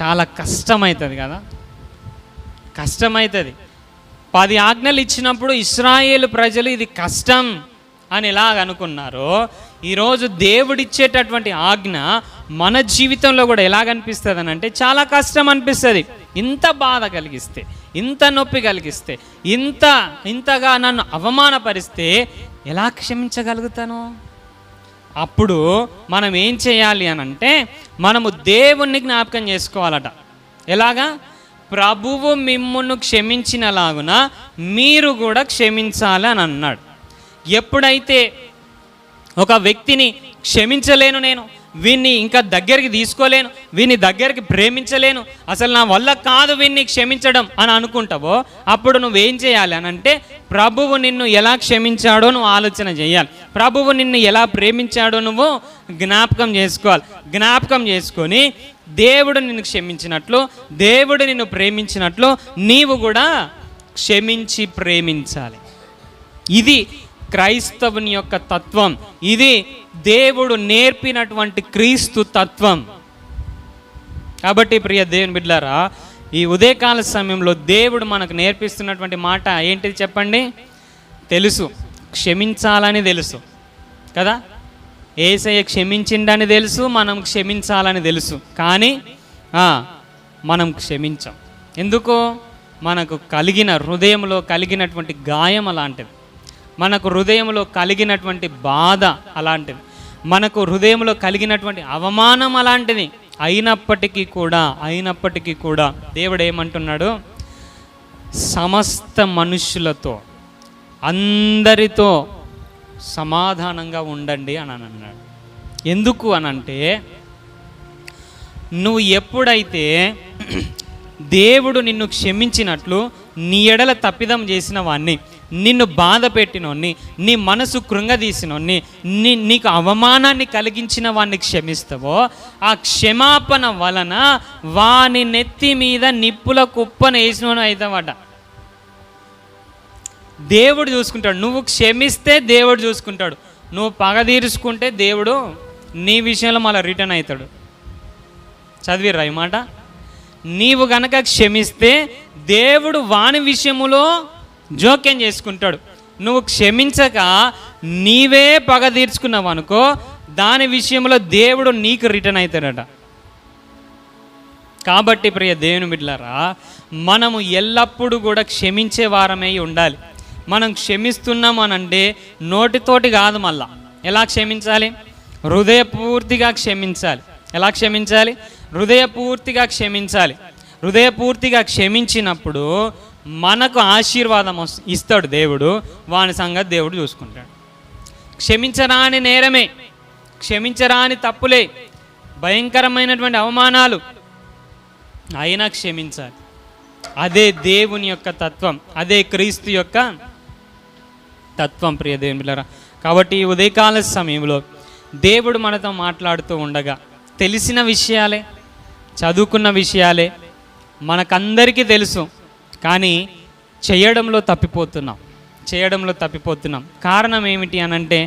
చాలా కష్టమవుతుంది కదా, కష్టమవుతుంది. 10 ఆజ్ఞలు ఇచ్చినప్పుడు ఇశ్రాయేలు ప్రజలు ఇది కష్టం అని ఎలాగ అనుకున్నారో, ఈరోజు దేవుడిచ్చేటటువంటి ఆజ్ఞ మన జీవితంలో కూడా ఎలాగనిపిస్తుంది అని అంటే చాలా కష్టం అనిపిస్తుంది. ఇంత బాధ కలిగిస్తే, ఇంత నొప్పి కలిగిస్తే, ఇంతగా నన్ను అవమానపరిస్తే ఎలా క్షమించగలుగుతాను? అప్పుడు మనం ఏం చేయాలి అని అంటే మనము దేవుణ్ణి జ్ఞాపకం చేసుకోవాలట. ఎలాగా? ప్రభువు మిమ్మును క్షమించినలాగున మీరు కూడా క్షమించాలి అని అన్నాడు. ఎప్పుడైతే ఒక వ్యక్తిని క్షమించలేను, నేను వీన్ని ఇంకా దగ్గరికి తీసుకోలేను, వీన్ని దగ్గరికి ప్రేమించలేను, అసలు నా వల్ల కాదు వీన్ని క్షమించడం అని అనుకుంటావో, అప్పుడు నువ్వేం చేయాలి అని అంటే ప్రభువు నిన్ను ఎలా క్షమించాడో నువ్వు ఆలోచన చేయాలి. ప్రభువు నిన్ను ఎలా ప్రేమించాడో నువ్వు జ్ఞాపకం చేసుకోవాలి. జ్ఞాపకం చేసుకొని దేవుడు నిన్ను క్షమించినట్లు, దేవుడు నిన్ను ప్రేమించినట్లు నీవు కూడా క్షమించి ప్రేమించాలి. ఇది క్రైస్తవుని యొక్క తత్వం, ఇది దేవుడు నేర్పినటువంటి క్రీస్తు తత్వం. కాబట్టి ప్రియ దేవుని బిడ్డలారా, ఈ ఉదయకాల సమయంలో దేవుడు మనకు నేర్పిస్తున్నటువంటి మాట ఏంటిది చెప్పండి? తెలుసు, క్షమించాలని తెలుసు కదా. యేసయ్య క్షమించిండని తెలుసు, మనం క్షమించాలని తెలుసు, కానీ మనం క్షమించాం. ఎందుకు? మనకు కలిగిన హృదయంలో కలిగినటువంటి గాయం అలాంటిది, మనకు హృదయంలో కలిగినటువంటి బాధ అలాంటిది, మనకు హృదయంలో కలిగినటువంటి అవమానం అలాంటిది. అయినప్పటికీ కూడా దేవుడు ఏమంటున్నాడు? సమస్త మనుషులతో, అందరితో సమాధానంగా ఉండండి అని అన్నాడు. ఎందుకు అనంటే, నువ్వు ఎప్పుడైతే దేవుడు నిన్ను క్షమించినట్లు నీ ఎడల తప్పిదం చేసిన వాణ్ణి, నిన్ను బాధ పెట్టినోన్ని, నీ మనసు కృంగదీసినోన్ని, నీకు అవమానాన్ని కలిగించిన వాడిని క్షమిస్తావో, ఆ క్షమాపణ వలన వాని నెత్తి మీద నిప్పుల కుప్పను వేసినోను అవుతావట. దేవుడు చూసుకుంటాడు. నువ్వు క్షమిస్తే దేవుడు చూసుకుంటాడు, నువ్వు పగ తీర్చుకుంటే దేవుడు నీ విషయంలో మళ్ళీ రిటర్న్ అవుతాడు. చదివిర్రా ఈ మాట? నీవు గనక క్షమిస్తే దేవుడు వాని విషయములో జోక్యం చేసుకుంటాడు. నువ్వు క్షమించక నీవే పగ తీర్చుకున్నావు అనుకో, దాని విషయంలో దేవుడు నీకు రిటర్న్ అవుతాడట. కాబట్టి ప్రియ దేవుని బిడ్డలారా, మనము ఎల్లప్పుడూ కూడా క్షమించే వారమై ఉండాలి. మనం క్షమిస్తున్నాం అనంటే నోటితోటి కాదు, మళ్ళా ఎలా క్షమించాలి? హృదయపూర్తిగా క్షమించాలి. ఎలా క్షమించాలి? హృదయపూర్తిగా క్షమించాలి. హృదయపూర్తిగా క్షమించినప్పుడు మనకు ఆశీర్వాదం ఇస్తాడు దేవుడు, వాని సంగతి దేవుడు చూసుకుంటాడు. క్షమించరాని నేరమే, క్షమించరాని తప్పులే, భయంకరమైనటువంటి అవమానాలు, అయినా క్షమించాలి. అదే దేవుని యొక్క తత్వం, అదే క్రీస్తు యొక్క తత్వం ప్రియ దేవుని బిడ్డలారా. కాబట్టి ఈ ఉదయకాల సమయంలో దేవుడు మనతో మాట్లాడుతూ ఉండగా తెలిసిన విషయాలే, చదువుకున్న విషయాలే మనకందరికీ తెలుసు, కానీ చేయడంలో తప్పిపోతున్నాం. కారణం ఏమిటి అనంటే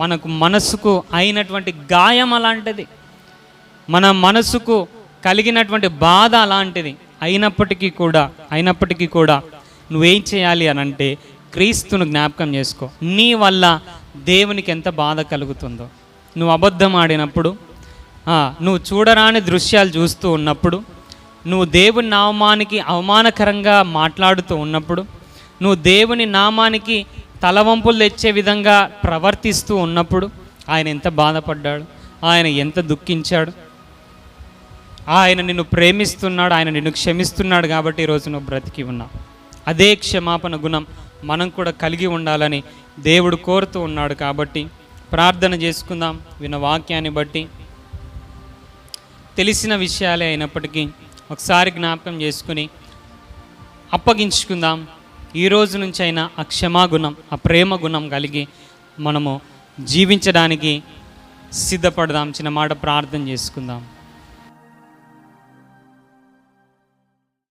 మనకు మనసుకు అయినటువంటి గాయం అలాంటిది. మన మనసుకు కలిగినటువంటి బాధ అలాంటిది. అయినప్పటికీ కూడా నువ్వేం చేయాలి అని అంటే క్రీస్తును జ్ఞాపకం చేసుకో. నీ వల్ల దేవునికి ఎంత బాధ కలుగుతుందో, నువ్వు అబద్ధం ఆడినప్పుడు, నువ్వు చూడరాని దృశ్యాలు చూస్తూ ఉన్నప్పుడు, నువ్వు దేవుని నామానికి అవమానకరంగా మాట్లాడుతూ ఉన్నప్పుడు, నువ్వు దేవుని నామానికి తలవంపులు తెచ్చే విధంగా ప్రవర్తిస్తూ ఉన్నప్పుడు ఆయన ఎంత బాధపడ్డాడు, ఆయన ఎంత దుఃఖించాడు. ఆయన నిన్ను ప్రేమిస్తున్నాడు, ఆయన నిన్ను క్షమిస్తున్నాడు కాబట్టి ఈరోజు నువ్వు బ్రతికి ఉన్నావు. అదే క్షమాపణ గుణం మనం కూడా కలిగి ఉండాలని దేవుడు కోరుతూ ఉన్నాడు. కాబట్టి ప్రార్థన చేసుకుందాం. విన్న వాక్యాన్ని బట్టి తెలిసిన విషయాలే అయినప్పటికీ ఒకసారి జ్ఞాపకం చేసుకుని అప్పగించుకుందాం. ఈ రోజు నుంచి అయినా ఆ క్షమాగుణం, ఆ ప్రేమ గుణం కలిగి మనము జీవించడానికి సిద్ధపడదాం. చిన్న మాట ప్రార్థన చేసుకుందాం.